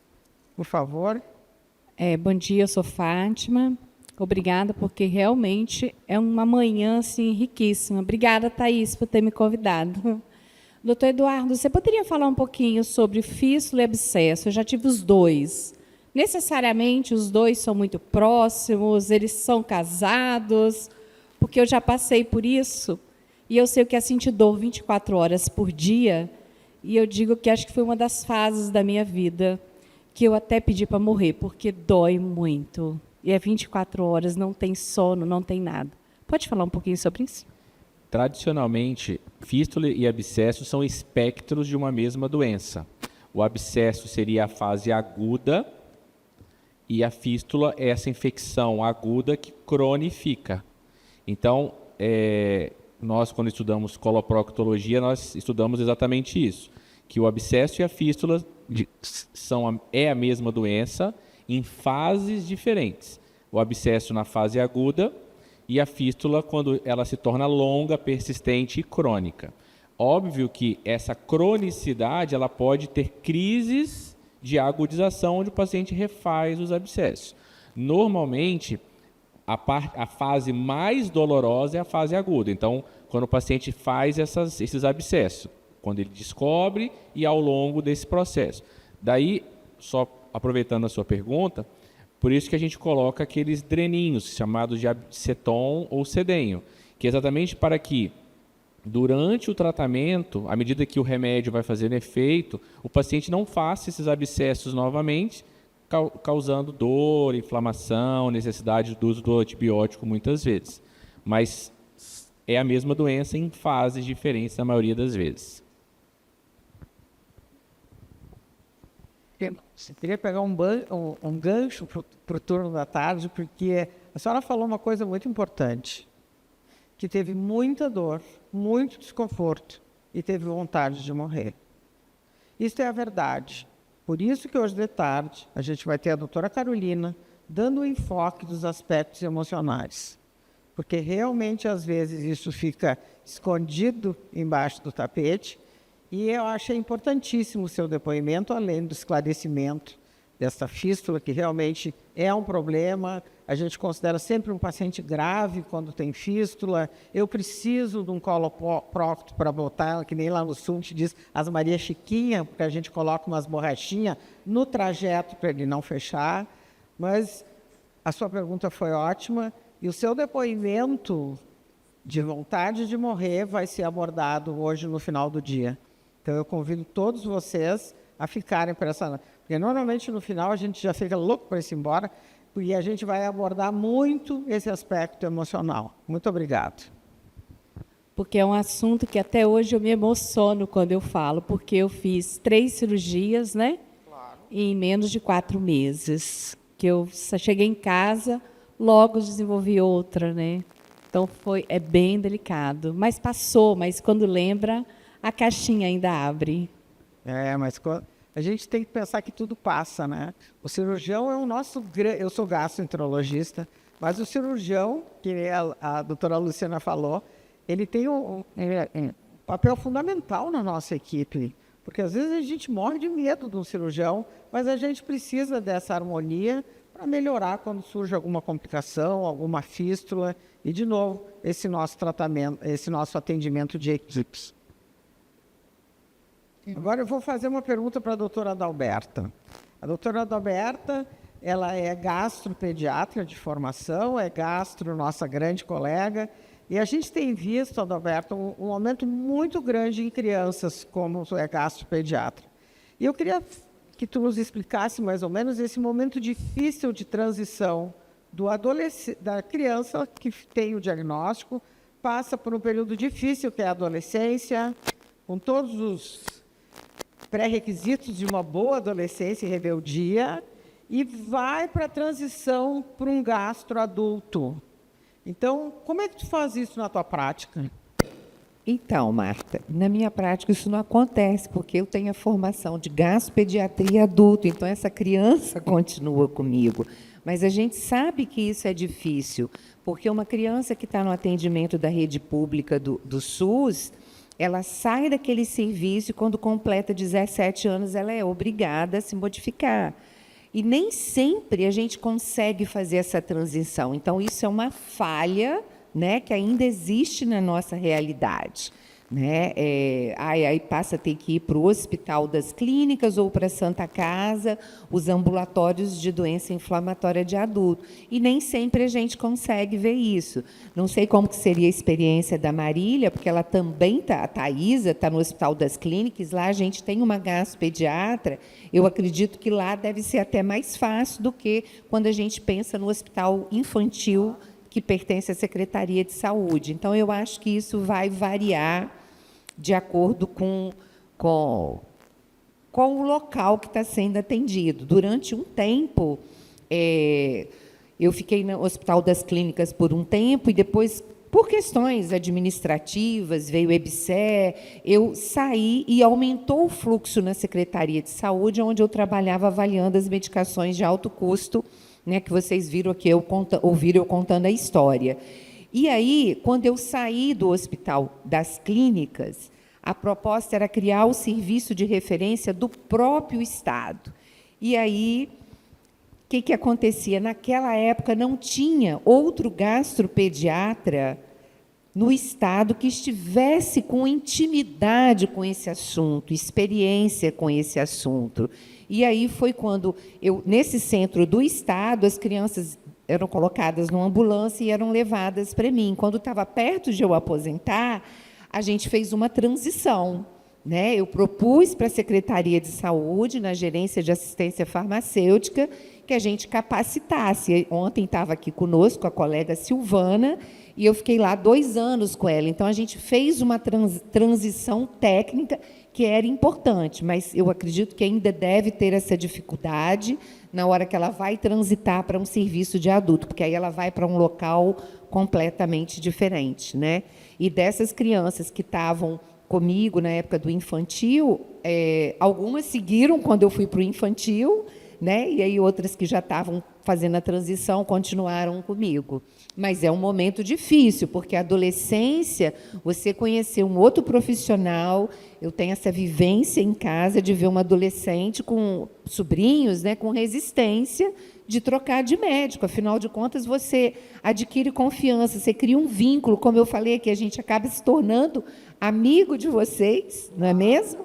S2: Por favor.
S8: Bom dia, eu sou Fátima. Obrigada, porque realmente é uma manhã assim, riquíssima. Obrigada, Thaís, por ter me convidado. Doutor Eduardo, você poderia falar um pouquinho sobre fístula e abscesso? Eu já tive os dois. Necessariamente os dois são muito próximos, eles são casados, porque eu já passei por isso, e eu sei o que é sentir dor 24 horas por dia, e eu digo que acho que foi uma das fases da minha vida que eu até pedi para morrer, porque dói muito. E é 24 horas, não tem sono, não tem nada. Pode falar um pouquinho sobre isso?
S4: Tradicionalmente, fístula e abscesso são espectros de uma mesma doença. O abscesso seria a fase aguda e a fístula é essa infecção aguda que cronifica. Então, nós, quando estudamos coloproctologia, nós estudamos exatamente isso, que o abscesso e a fístula é a mesma doença em fases diferentes. O abscesso na fase aguda e a fístula quando ela se torna longa, persistente e crônica. Óbvio que essa cronicidade ela pode ter crises de agudização onde o paciente refaz os abscessos. Normalmente, a fase mais dolorosa é a fase aguda. Então, quando o paciente faz esses abscessos, quando ele descobre e ao longo desse processo. Daí, só aproveitando a sua pergunta, por isso que a gente coloca aqueles dreninhos, chamados de abceton ou sedenho, que é exatamente para que, durante o tratamento, à medida que o remédio vai fazendo efeito, o paciente não faça esses abscessos novamente, causando dor, inflamação, necessidade do uso do antibiótico muitas vezes. Mas é a mesma doença em fases diferentes na maioria das vezes.
S2: Você queria pegar um gancho para o turno da tarde, porque a senhora falou uma coisa muito importante, que teve muita dor, muito desconforto e teve vontade de morrer. Isso é a verdade. Por isso que hoje de tarde a gente vai ter a doutora Carolina dando o enfoque dos aspectos emocionais. Porque realmente, às vezes, isso fica escondido embaixo do tapete. E eu achei importantíssimo o seu depoimento, além do esclarecimento dessa fístula, que realmente é um problema. A gente considera sempre um paciente grave quando tem fístula. Eu preciso de um coloprocto para botar, que nem lá no sul te diz, as Maria Chiquinha, porque a gente coloca umas borrachinhas no trajeto para ele não fechar. Mas a sua pergunta foi ótima e o seu depoimento de vontade de morrer vai ser abordado hoje no final do dia. Então, eu convido todos vocês a ficarem para essa... Porque, normalmente, no final, a gente já fica louco para ir embora, e a gente vai abordar muito esse aspecto emocional. Muito obrigado.
S8: Porque é um assunto que até hoje eu me emociono quando eu falo, porque eu fiz 3 cirurgias, né? Claro. Em menos de 4 meses. Que eu cheguei em casa, logo desenvolvi outra, né? Então, é bem delicado. Mas passou, mas quando lembra... a caixinha ainda abre.
S2: Mas a gente tem que pensar que tudo passa, né? O cirurgião é o nosso... Eu sou gastroenterologista, mas o cirurgião, que a doutora Luciana falou, ele tem um papel fundamental na nossa equipe, porque às vezes a gente morre de medo de um cirurgião, mas a gente precisa dessa harmonia para melhorar quando surge alguma complicação, alguma fístula, e, de novo, esse nosso tratamento, esse nosso atendimento de equipes. Agora eu vou fazer uma pergunta para a doutora Adalberta. A doutora Adalberta, ela é gastropediatra de formação, é nossa grande colega, e a gente tem visto, Adalberta, um aumento muito grande em crianças como é gastropediatra. E eu queria que tu nos explicasse mais ou menos esse momento difícil de transição da criança que tem o diagnóstico, passa por um período difícil, que é a adolescência, com todos os pré-requisitos de uma boa adolescência e rebeldia, e vai para a transição para um gastro adulto. Então, como é que tu faz isso na tua prática?
S3: Então, Marta, na minha prática isso não acontece, porque eu tenho a formação de gastropediatria adulto, então essa criança continua comigo. Mas a gente sabe que isso é difícil, porque uma criança que está no atendimento da rede pública do SUS, ela sai daquele serviço e, quando completa 17 anos, ela é obrigada a se modificar. E nem sempre a gente consegue fazer essa transição. Então, isso é uma falha, né, que ainda existe na nossa realidade. Né? Aí passa a ter que ir para o Hospital das Clínicas ou para a Santa Casa, os ambulatórios de doença inflamatória de adulto. E nem sempre a gente consegue ver isso. Não sei como que seria a experiência da Marília, porque ela também a Thaisa está no Hospital das Clínicas, lá a gente tem uma gastropediatra, eu acredito que lá deve ser até mais fácil do que quando a gente pensa no hospital infantil, que pertence à Secretaria de Saúde. Então, eu acho que isso vai variar de acordo com o local que está sendo atendido. Durante um tempo, eu fiquei no Hospital das Clínicas por um tempo, e depois, por questões administrativas, veio o EBSER, eu saí e aumentou o fluxo na Secretaria de Saúde, onde eu trabalhava avaliando as medicações de alto custo, né, que vocês viram aqui, ouviram eu contando a história. E aí, quando eu saí do Hospital das Clínicas, a proposta era criar o serviço de referência do próprio Estado. E aí, o que acontecia? Naquela época, não tinha outro gastropediatra no Estado que estivesse com intimidade com esse assunto, experiência com esse assunto. E aí foi quando nesse centro do Estado, as crianças eram colocadas numa ambulância e eram levadas para mim. Quando estava perto de eu aposentar, a gente fez uma transição. Né? Eu propus para a Secretaria de Saúde, na Gerência de Assistência Farmacêutica, que a gente capacitasse. Ontem estava aqui conosco a colega Silvana, e eu fiquei lá 2 anos com ela. Então, a gente fez uma transição técnica que era importante, mas eu acredito que ainda deve ter essa dificuldade na hora que ela vai transitar para um serviço de adulto, porque aí ela vai para um local completamente diferente. Né? E dessas crianças que estavam comigo na época do infantil, algumas seguiram quando eu fui para o infantil, né? E aí outras que já estavam fazendo a transição continuaram comigo. Mas é um momento difícil, porque a adolescência, você conhecer um outro profissional, eu tenho essa vivência em casa de ver uma adolescente com sobrinhos, né, com resistência de trocar de médico. Afinal de contas, você adquire confiança, você cria um vínculo, como eu falei aqui, a gente acaba se tornando amigo de vocês, não é mesmo?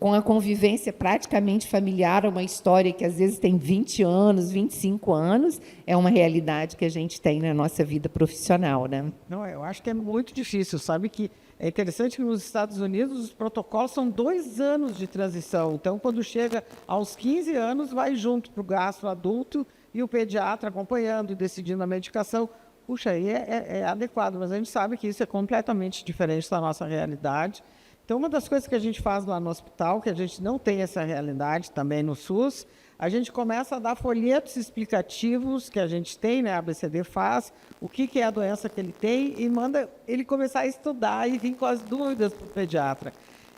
S3: Com a convivência praticamente familiar, uma história que às vezes tem 20 anos, 25 anos, é uma realidade que a gente tem na nossa vida profissional. Né?
S2: Não, eu acho que é muito difícil. Sabe que é interessante que nos Estados Unidos os protocolos são 2 anos de transição. Então, quando chega aos 15 anos, vai junto para o gastro adulto e o pediatra acompanhando e decidindo a medicação. Puxa, aí é adequado, mas a gente sabe que isso é completamente diferente da nossa realidade. Então, uma das coisas que a gente faz lá no hospital, que a gente não tem essa realidade também no SUS, a gente começa a dar folhetos explicativos que a gente tem, né, a ABCD faz, o que é a doença que ele tem, e manda ele começar a estudar e vir com as dúvidas para o pediatra.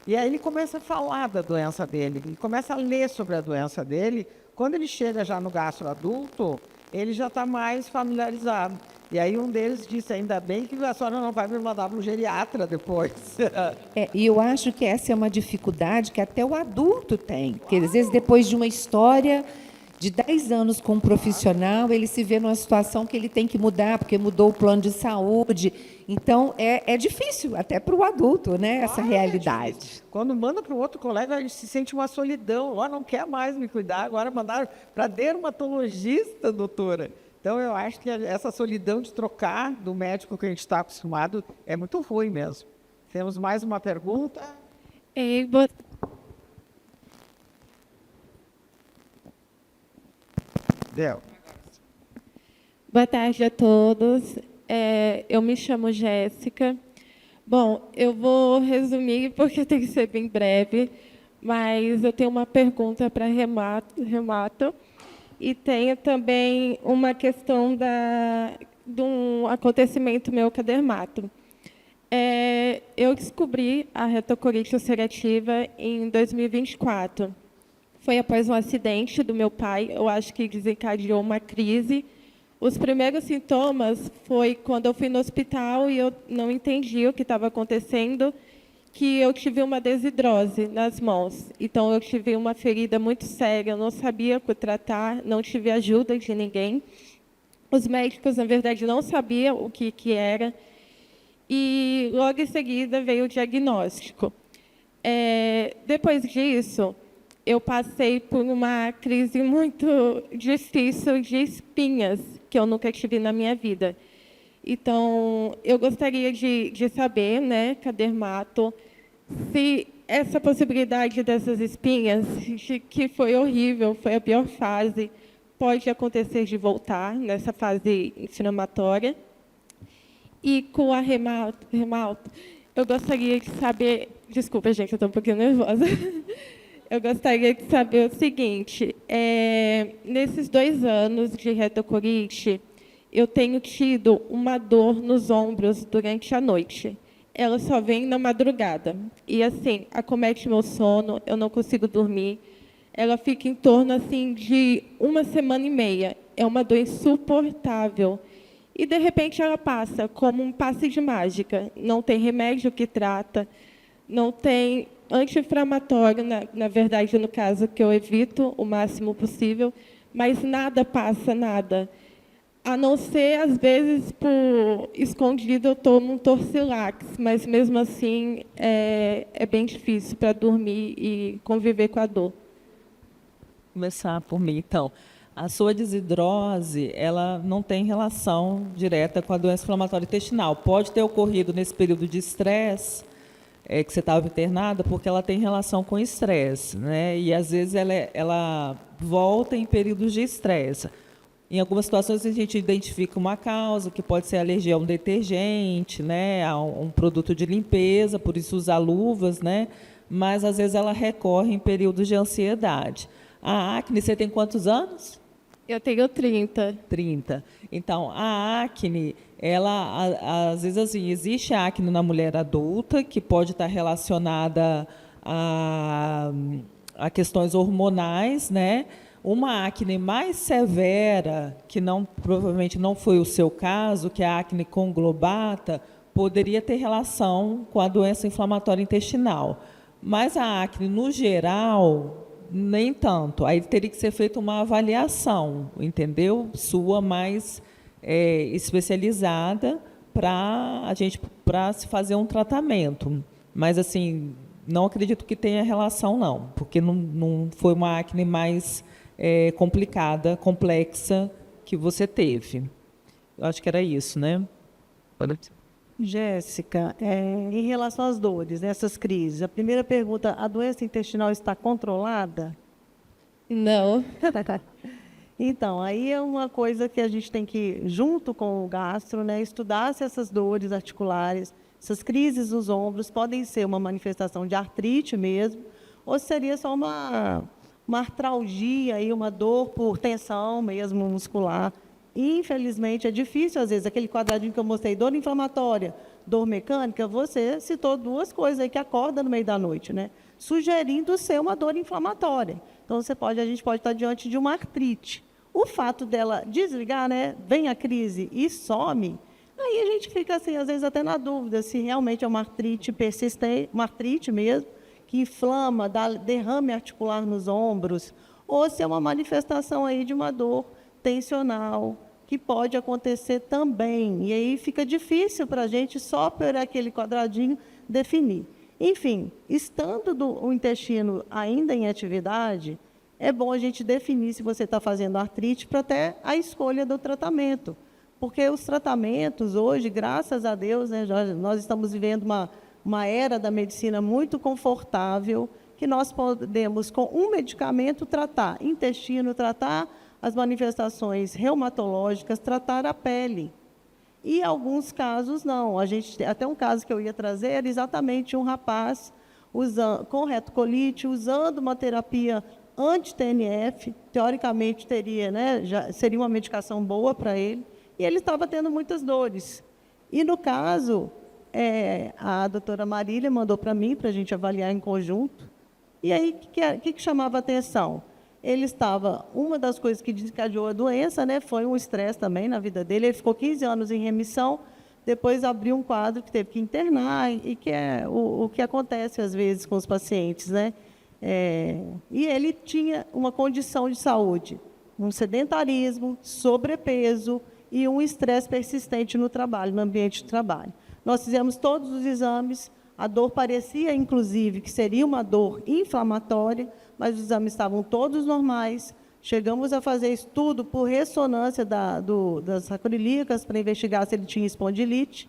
S2: E aí ele começa a falar da doença dele, ele começa a ler sobre a doença dele. Quando ele chega já no gastro adulto, ele já está mais familiarizado. E aí um deles disse, ainda bem que a senhora não vai me mandar para o geriatra depois.
S3: E eu acho que essa é uma dificuldade que até o adulto tem. Porque, às vezes, depois de uma história de 10 anos com um profissional, ele se vê numa situação que ele tem que mudar, porque mudou o plano de saúde. Então, é difícil, até para o adulto, né, essa realidade.
S2: Quando manda para o outro colega, a gente se sente uma solidão. Ó, não quer mais me cuidar, agora mandaram para dermatologista, doutora. Então, eu acho que essa solidão de trocar do médico que a gente está acostumado é muito ruim mesmo. Temos mais uma pergunta. Del.
S9: Boa tarde a todos. Eu me chamo Jéssica. Bom, eu vou resumir porque tem que ser bem breve, mas eu tenho uma pergunta para Remato e tenho também uma questão de um acontecimento meu com a dermato. Eu descobri a retocolite ulcerativa em 2024. Foi após um acidente do meu pai, eu acho que desencadeou uma crise. Os primeiros sintomas foi quando eu fui no hospital e eu não entendi o que estava acontecendo, que eu tive uma desidrose nas mãos. Então, eu tive uma ferida muito séria, eu não sabia o que tratar, não tive ajuda de ninguém. Os médicos, na verdade, não sabiam o que era. E, logo em seguida, veio o diagnóstico. Depois disso, eu passei por uma crise muito difícil de espinhas, que eu nunca tive na minha vida. Então, eu gostaria de saber, né, com a dermato, se essa possibilidade dessas espinhas, que foi horrível, foi a pior fase, pode acontecer de voltar nessa fase inflamatória. E com a Remato, eu gostaria de saber... Desculpa, gente, eu estou um pouquinho nervosa. Eu gostaria de saber o seguinte, nesses 2 anos de retocolite, eu tenho tido uma dor nos ombros durante a noite. Ela só vem na madrugada. E, assim, acomete meu sono, eu não consigo dormir. Ela fica em torno, assim, de 1 semana e meia. É uma dor insuportável. E, de repente, ela passa como um passe de mágica. Não tem remédio que trata, não tem anti-inflamatório, na verdade, no caso, que eu evito o máximo possível, mas nada passa, nada. A não ser, às vezes, por escondido, eu tomo um Torcilax, mas, mesmo assim, é bem difícil para dormir e conviver com a dor.
S5: Vou começar por mim, então. A sua desidrose, ela não tem relação direta com a doença inflamatória intestinal. Pode ter ocorrido nesse período de estresse, que você estava internada, porque ela tem relação com estresse, né? E, às vezes, ela volta em períodos de estresse. Em algumas situações, a gente identifica uma causa, que pode ser alergia a um detergente, né? A um produto de limpeza, por isso usar luvas, né? Mas, às vezes, ela recorre em períodos de ansiedade. A acne, você tem quantos anos?
S9: Eu tenho 30.
S5: 30. Então, a acne, ela, às vezes, assim, existe a acne na mulher adulta, que pode estar relacionada a questões hormonais, né? Uma acne mais severa, que provavelmente não foi o seu caso, que é a acne conglobata, poderia ter relação com a doença inflamatória intestinal. Mas a acne, no geral, nem tanto. Aí teria que ser feita uma avaliação, entendeu? Sua mais especializada para se fazer um tratamento. Mas, assim, não acredito que tenha relação, não, porque não foi uma acne mais complicada, complexa que você teve. Eu acho que era isso, né?
S6: Jéssica, em relação às dores, essas crises, a primeira pergunta, a doença intestinal está controlada?
S9: Não.
S6: Então, aí é uma coisa que a gente tem que, junto com o gastro, né, estudar se essas dores articulares, essas crises nos ombros, podem ser uma manifestação de artrite mesmo, ou seria só uma artralgia, aí, uma dor por tensão mesmo muscular. Infelizmente, é difícil, às vezes, aquele quadradinho que eu mostrei, dor inflamatória, dor mecânica, você citou 2 coisas aí que acorda no meio da noite, né? Sugerindo ser uma dor inflamatória. Então, a gente pode estar diante de uma artrite. O fato dela desligar, né? Vem a crise e some, aí a gente fica, assim, às vezes, até na dúvida se realmente é uma artrite persistente, uma artrite mesmo, que inflama, dá derrame articular nos ombros, ou se é uma manifestação aí de uma dor tensional, que pode acontecer também. E aí fica difícil para a gente, só por aquele quadradinho, definir. Enfim, estando o intestino ainda em atividade, é bom a gente definir se você está fazendo artrite para até a escolha do tratamento. Porque os tratamentos hoje, graças a Deus, né, nós estamos vivendo uma era da medicina muito confortável, que nós podemos, com um medicamento, tratar intestino, tratar as manifestações reumatológicas, tratar a pele. E alguns casos não. Até um caso que eu ia trazer era exatamente um rapaz com retocolite, usando uma terapia anti-TNF, teoricamente teria, né, seria uma medicação boa para ele, e ele estava tendo muitas dores. E, no caso, a doutora Marília mandou para mim, para a gente avaliar em conjunto, e aí, o que chamava a atenção? Uma das coisas que desencadeou a doença, né, foi um estresse também na vida dele. Ele ficou 15 anos em remissão, depois abriu um quadro que teve que internar, e que é o que acontece às vezes com os pacientes, né? E ele tinha uma condição de saúde, um sedentarismo, sobrepeso e um estresse persistente no trabalho, no ambiente de trabalho. Nós fizemos todos os exames, a dor parecia, inclusive, que seria uma dor inflamatória, mas os exames estavam todos normais. Chegamos a fazer estudo por ressonância das sacroiliacas para investigar se ele tinha espondilite.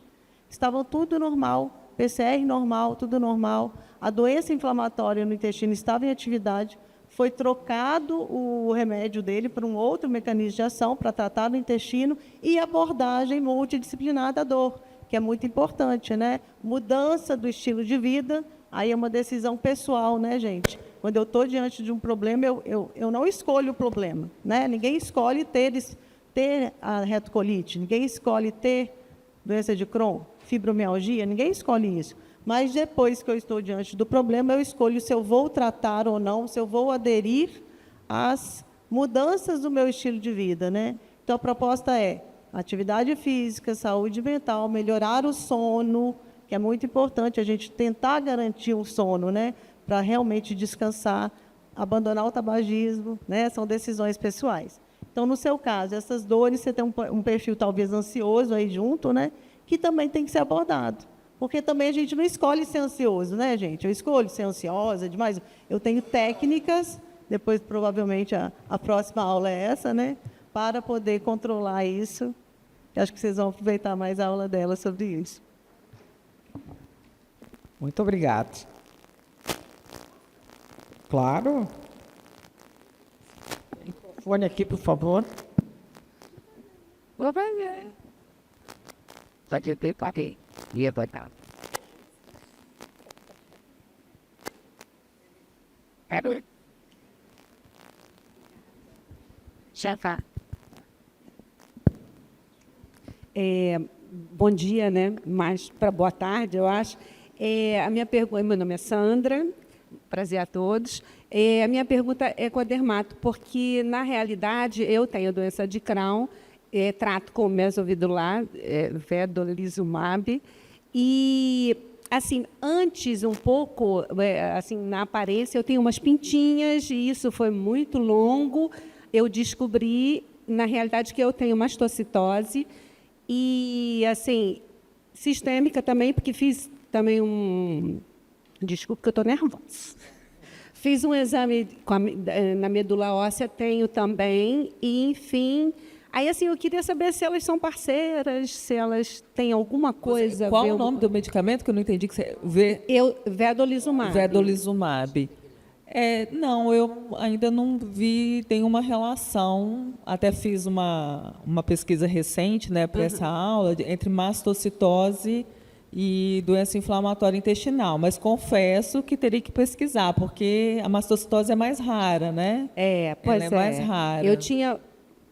S6: Estavam tudo normal, PCR normal, tudo normal. A doença inflamatória no intestino estava em atividade. Foi trocado o remédio dele para um outro mecanismo de ação para tratar o intestino e abordagem multidisciplinar da dor, que é muito importante, né? Mudança do estilo de vida, aí é uma decisão pessoal, né, gente? Quando eu estou diante de um problema, eu não escolho o problema, né? Ninguém escolhe ter a retocolite, ninguém escolhe ter doença de Crohn, fibromialgia, ninguém escolhe isso. Mas depois que eu estou diante do problema, eu escolho se eu vou tratar ou não, se eu vou aderir às mudanças do meu estilo de vida, né? Então, a proposta é atividade física, saúde mental, melhorar o sono, que é muito importante a gente tentar garantir o sono, né? Para realmente descansar, abandonar o tabagismo, né? São decisões pessoais. Então, no seu caso, essas dores, você tem um perfil talvez ansioso aí junto, né? Que também tem que ser abordado. Porque também a gente não escolhe ser ansioso, né, gente? Eu escolho ser ansiosa demais. Eu tenho técnicas, depois provavelmente a próxima aula é essa, né? Para poder controlar isso. Acho que vocês vão aproveitar mais a aula dela sobre isso.
S2: Muito obrigado. Claro. Microfone aqui, por favor.
S10: Vou fazer. Só que eu tenho aqui. Ia botar. Quero. Chefa.
S11: Bom dia, né? Mas para boa tarde, eu acho. A minha pergunta, meu nome é Sandra, prazer a todos. A minha pergunta é com a dermato, porque, na realidade, eu tenho doença de Crohn, trato com mesovidular, vedolizumab, e, assim, antes, um pouco, assim, na aparência, eu tenho umas pintinhas, e isso foi muito longo. Eu descobri, na realidade, que eu tenho mastocitose, e, assim, sistêmica também, porque fiz também Desculpa que eu estou nervosa. Fiz um exame na medula óssea, tenho também, e, enfim... Aí, assim, eu queria saber se elas são parceiras, se elas têm alguma coisa...
S5: Qual o nome do medicamento que eu não entendi? Que você vê?
S11: Vedolizumab.
S5: Vedolizumab. Não, eu ainda não vi, tem uma relação, até fiz uma pesquisa recente, né, para essa aula, entre mastocitose e doença inflamatória intestinal, mas confesso que teria que pesquisar, porque a mastocitose é mais rara, né?
S11: Pois
S5: ela é mais rara.
S11: Eu tinha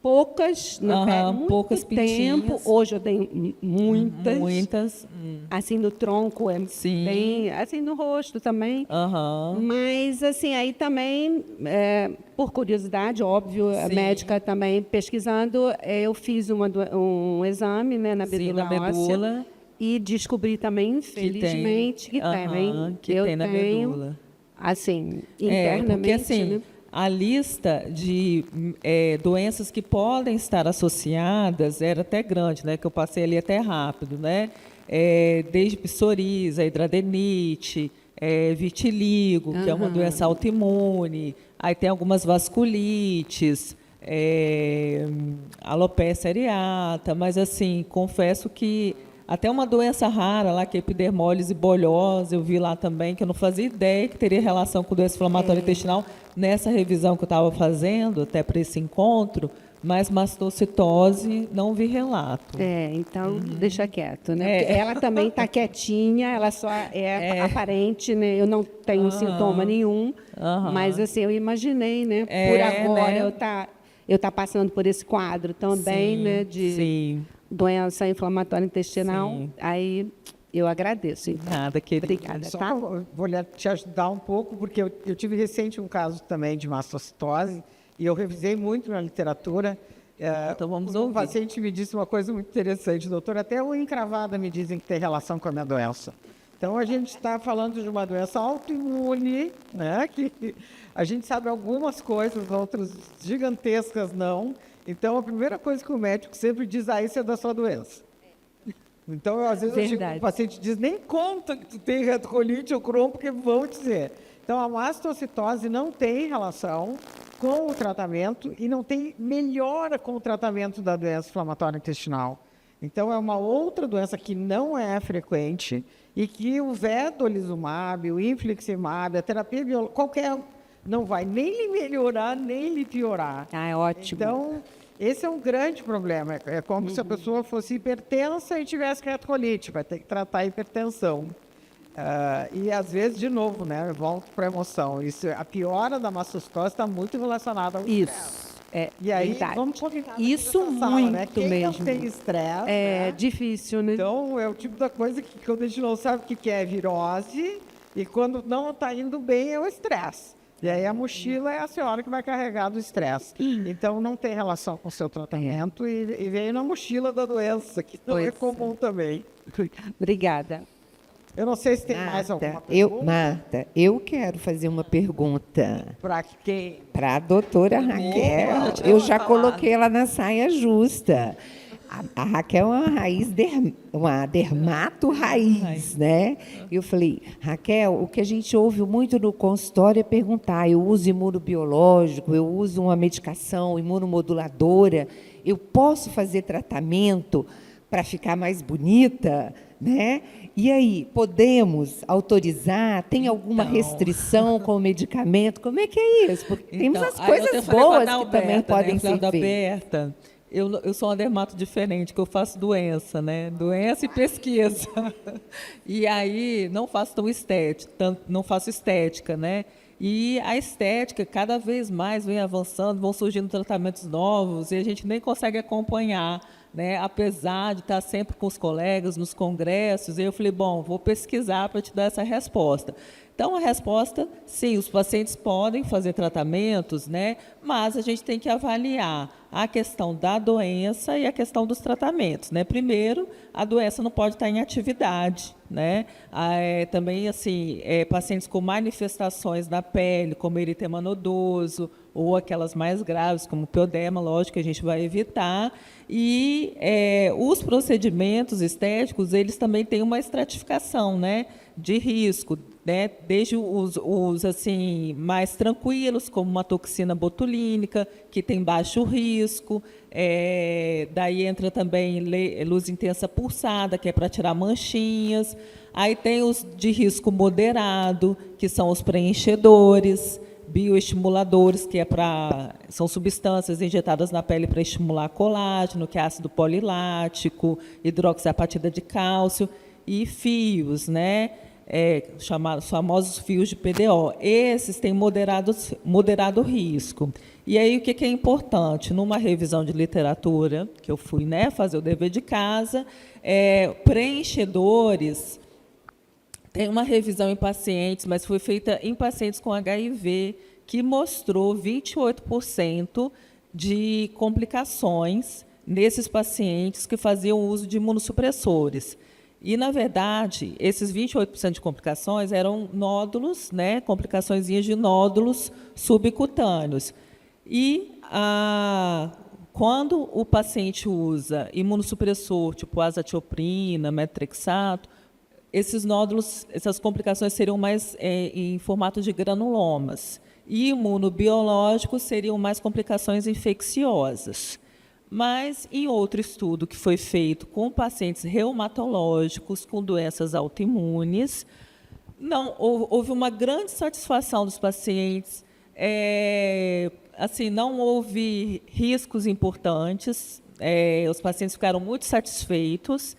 S11: poucas na pele, muito
S5: poucas pintinhas.
S11: tempo. Hoje eu tenho muitas.
S5: Muitas.
S11: Assim, no tronco,
S5: Sim.
S11: bem... Assim, no rosto também. Mas, assim, aí também, por curiosidade, óbvio, a médica também pesquisando, eu fiz um exame, né, na medula óssea. E descobri também, infelizmente, que tem na medula. Assim, internamente,
S5: porque, assim,
S11: né?
S5: a lista de doenças que podem estar associadas era até grande, né? Que eu passei ali até rápido, né? Desde psoríase, hidradenite, vitiligo, que é uma doença autoimune, aí tem algumas vasculites, alopecia areata, mas assim, confesso que até uma doença rara lá, que é epidermólise bolhosa, eu vi lá também, que eu não fazia ideia que teria relação com doença inflamatória intestinal, nessa revisão que eu estava fazendo, até para esse encontro, mas mastocitose, não vi relato.
S11: Então, deixa quieto, né? Porque ela também está quietinha, ela só é aparente, né? Eu não tenho sintoma nenhum, mas assim, eu imaginei, né? Por agora, né? eu tá passando por esse quadro também, né? De doença inflamatória intestinal.
S5: Sim.
S11: Aí eu agradeço.
S5: Nada, querida.
S11: Obrigada,
S2: Só
S11: tá?
S2: vou te ajudar um pouco, porque eu tive recente um caso também de mastocitose, e eu revisei muito na literatura.
S5: Então vamos
S2: Um
S5: ouvir.
S2: paciente me disse uma coisa muito interessante, doutor, até unha encravada me dizem que tem relação com a minha doença. Então, a gente está falando de uma doença autoimune, né, que a gente sabe algumas coisas, outras gigantescas não. Então, a primeira coisa que o médico sempre diz, isso é da sua doença. Então, às vezes, o paciente diz, nem conta que tu tem retocolite ou Crohn, porque vão dizer. Então, a mastocitose não tem relação com o tratamento e não tem melhora com o tratamento da doença inflamatória intestinal. Então, é uma outra doença que não é frequente e que o vedolizumab, o infliximab, a terapia biológica, qualquer, não vai nem lhe melhorar, nem lhe piorar.
S11: É ótimo.
S2: Então, esse é um grande problema. É como se a pessoa fosse hipertensa e tivesse retocolite, vai ter que tratar a hipertensão. E, às vezes, de novo, né, volto para a emoção. A piora da mastocitose está muito relacionada ao estresse. E aí,
S11: verdade.
S2: vamos combinar
S11: Isso
S2: nessa sala,
S11: muito
S2: né? Quem
S11: mesmo.
S2: não tem estresse,
S11: É difícil, né?
S2: então, é o tipo da coisa que quando a gente não sabe o que é virose, e quando não está indo bem é o estresse. E aí a mochila é a senhora que vai carregar do estresse. Então, não tem relação com o seu tratamento e veio na mochila da doença, que não é comum também.
S11: Obrigada.
S2: Eu não sei se tem mais alguma pergunta.
S3: Marta, eu quero fazer uma pergunta
S2: Para quem?
S3: para a doutora Raquel. Eu já coloquei ela na saia justa. A Raquel é uma dermato raiz, né? Eu falei, Raquel, o que a gente ouve muito no consultório é perguntar, eu uso imunobiológico, eu uso uma medicação imunomoduladora, eu posso fazer tratamento para ficar mais bonita, né? E aí, podemos autorizar? Tem alguma restrição com o medicamento? Como é que é isso? Porque tem muitas coisas boas que também podem ser feitas.
S5: Eu sou uma dermato diferente, que eu faço doença, né? Doença e pesquisa. E aí não faço não faço estética, né? E a estética cada vez mais vem avançando, vão surgindo tratamentos novos e a gente nem consegue acompanhar, né? Apesar de estar sempre com os colegas nos congressos, eu falei, bom, vou pesquisar para te dar essa resposta. Então, a resposta, sim, os pacientes podem fazer tratamentos, né? Mas a gente tem que avaliar a questão da doença e a questão dos tratamentos, né? Primeiro, a doença não pode estar em atividade, né? Também, assim, pacientes com manifestações na pele, como eritema nodoso, ou aquelas mais graves, como pioderma, lógico que a gente vai evitar. E os procedimentos estéticos, eles também têm uma estratificação, né, de risco, né, desde os assim, mais tranquilos, como uma toxina botulínica, que tem baixo risco, daí entra também luz intensa pulsada, que é para tirar manchinhas. Aí tem os de risco moderado, que são os preenchedores, bioestimuladores, que são substâncias injetadas na pele para estimular colágeno, que é ácido polilático, hidroxiapatita de cálcio, e fios, né? Chamados famosos fios de PDO. Esses têm moderado risco. E aí, o que é importante? Numa revisão de literatura, que eu fui, né, fazer o dever de casa, preenchedores. Tem uma revisão em pacientes, mas foi feita em pacientes com HIV, que mostrou 28% de complicações nesses pacientes que faziam uso de imunossupressores. E, na verdade, esses 28% de complicações eram nódulos, né, complicaçõezinhas de nódulos subcutâneos. E quando o paciente usa imunossupressor, tipo azatioprina, metrexato, esses nódulos, essas complicações seriam mais em formato de granulomas. E imunobiológicos seriam mais complicações infecciosas. Mas, em outro estudo que foi feito com pacientes reumatológicos, com doenças autoimunes, houve uma grande satisfação dos pacientes, assim, não houve riscos importantes, os pacientes ficaram muito satisfeitos,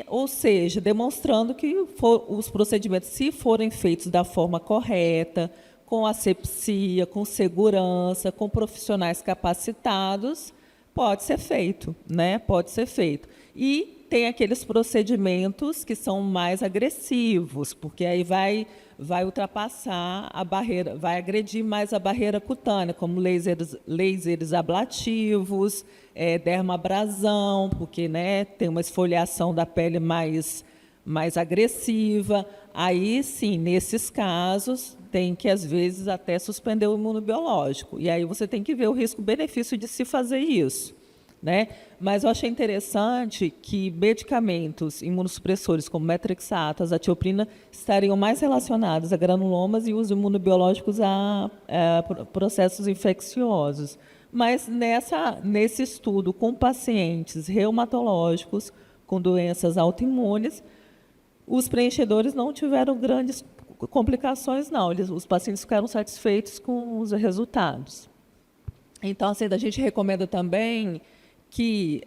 S5: ou seja, demonstrando que os procedimentos, se forem feitos da forma correta, com asepsia, com segurança, com profissionais capacitados, pode ser feito, né? Pode ser feito. E tem aqueles procedimentos que são mais agressivos, porque aí vai ultrapassar a barreira, vai agredir mais a barreira cutânea, como lasers ablativos, dermabrasão, porque, né, tem uma esfoliação da pele mais agressiva. Aí, sim, nesses casos, tem que, às vezes, até suspender o imunobiológico. E aí você tem que ver o risco-benefício de se fazer isso, né? Mas eu achei interessante que medicamentos imunossupressores como metrexato, azatioprina, estariam mais relacionados a granulomas e os imunobiológicos a processos infecciosos. Mas nesse estudo com pacientes reumatológicos, com doenças autoimunes, os preenchedores não tiveram grandes complicações, não. Os pacientes ficaram satisfeitos com os resultados. Então, assim, a gente recomenda também que,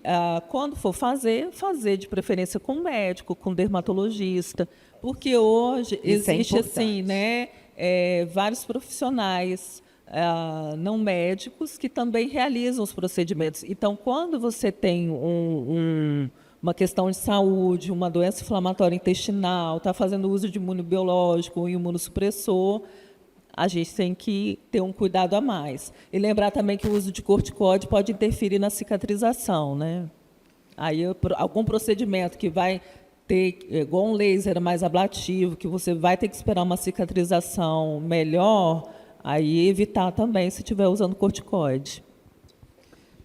S5: quando for fazer de preferência com médico, com dermatologista, porque hoje existe, assim, né, vários profissionais não médicos que também realizam os procedimentos. Então, quando você tem uma questão de saúde, uma doença inflamatória intestinal, está fazendo uso de imunobiológico ou imunossupressor, a gente tem que ter um cuidado a mais. E lembrar também que o uso de corticoide pode interferir na cicatrização, né? Aí, algum procedimento que vai ter, igual um laser mais ablativo, que você vai ter que esperar uma cicatrização melhor, aí evitar também se estiver usando corticoide.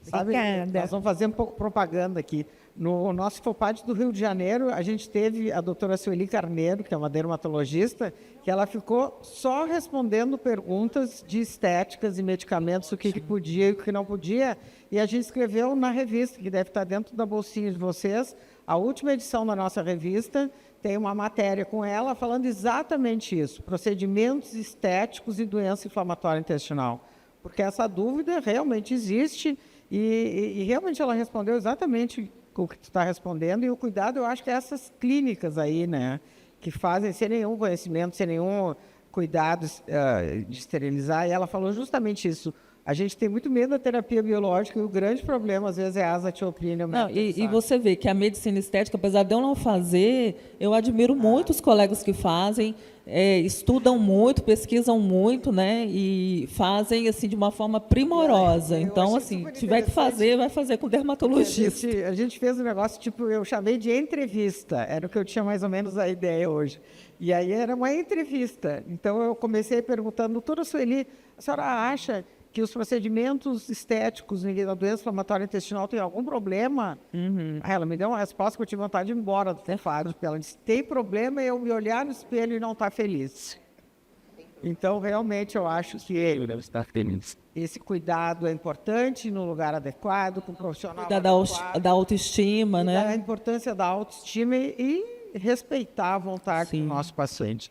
S2: Sabe, nós vamos fazer um pouco de propaganda aqui. No nosso FOPAD do Rio de Janeiro, a gente teve a doutora Sueli Carneiro, que é uma dermatologista, que ela ficou só respondendo perguntas de estéticas e medicamentos, o que podia e o que não podia, e a gente escreveu na revista, que deve estar dentro da bolsinha de vocês, a última edição da nossa revista, tem uma matéria com ela falando exatamente isso, procedimentos estéticos e doença inflamatória intestinal, porque essa dúvida realmente existe e realmente ela respondeu exatamente o que tu está respondendo, e o cuidado, eu acho que é essas clínicas aí, né, que fazem sem nenhum conhecimento, sem nenhum cuidado de esterilizar, e ela falou justamente isso. A gente tem muito medo da terapia biológica e o grande problema, às vezes, é a azatioprina.
S5: E você vê que a medicina estética, apesar de eu não fazer, eu admiro muito os colegas que fazem, estudam muito, pesquisam muito, né, e fazem assim de uma forma primorosa. Então, assim, tiver que fazer, vai fazer com dermatologista.
S2: A gente fez um negócio, tipo, eu chamei de entrevista, era o que eu tinha mais ou menos a ideia hoje. E aí era uma entrevista. Então, eu comecei perguntando, doutora Sueli, a senhora acha que os procedimentos estéticos na doença inflamatória intestinal têm algum problema? Aí ela me deu uma resposta que eu tive vontade de ir embora do Cefado, porque ela disse, tem problema eu me olhar no espelho e não estar feliz. Então, realmente, eu acho que esse cuidado é importante no lugar adequado, com o profissional adequado.
S5: Da autoestima, né?
S2: A importância da autoestima e respeitar a vontade do nosso paciente.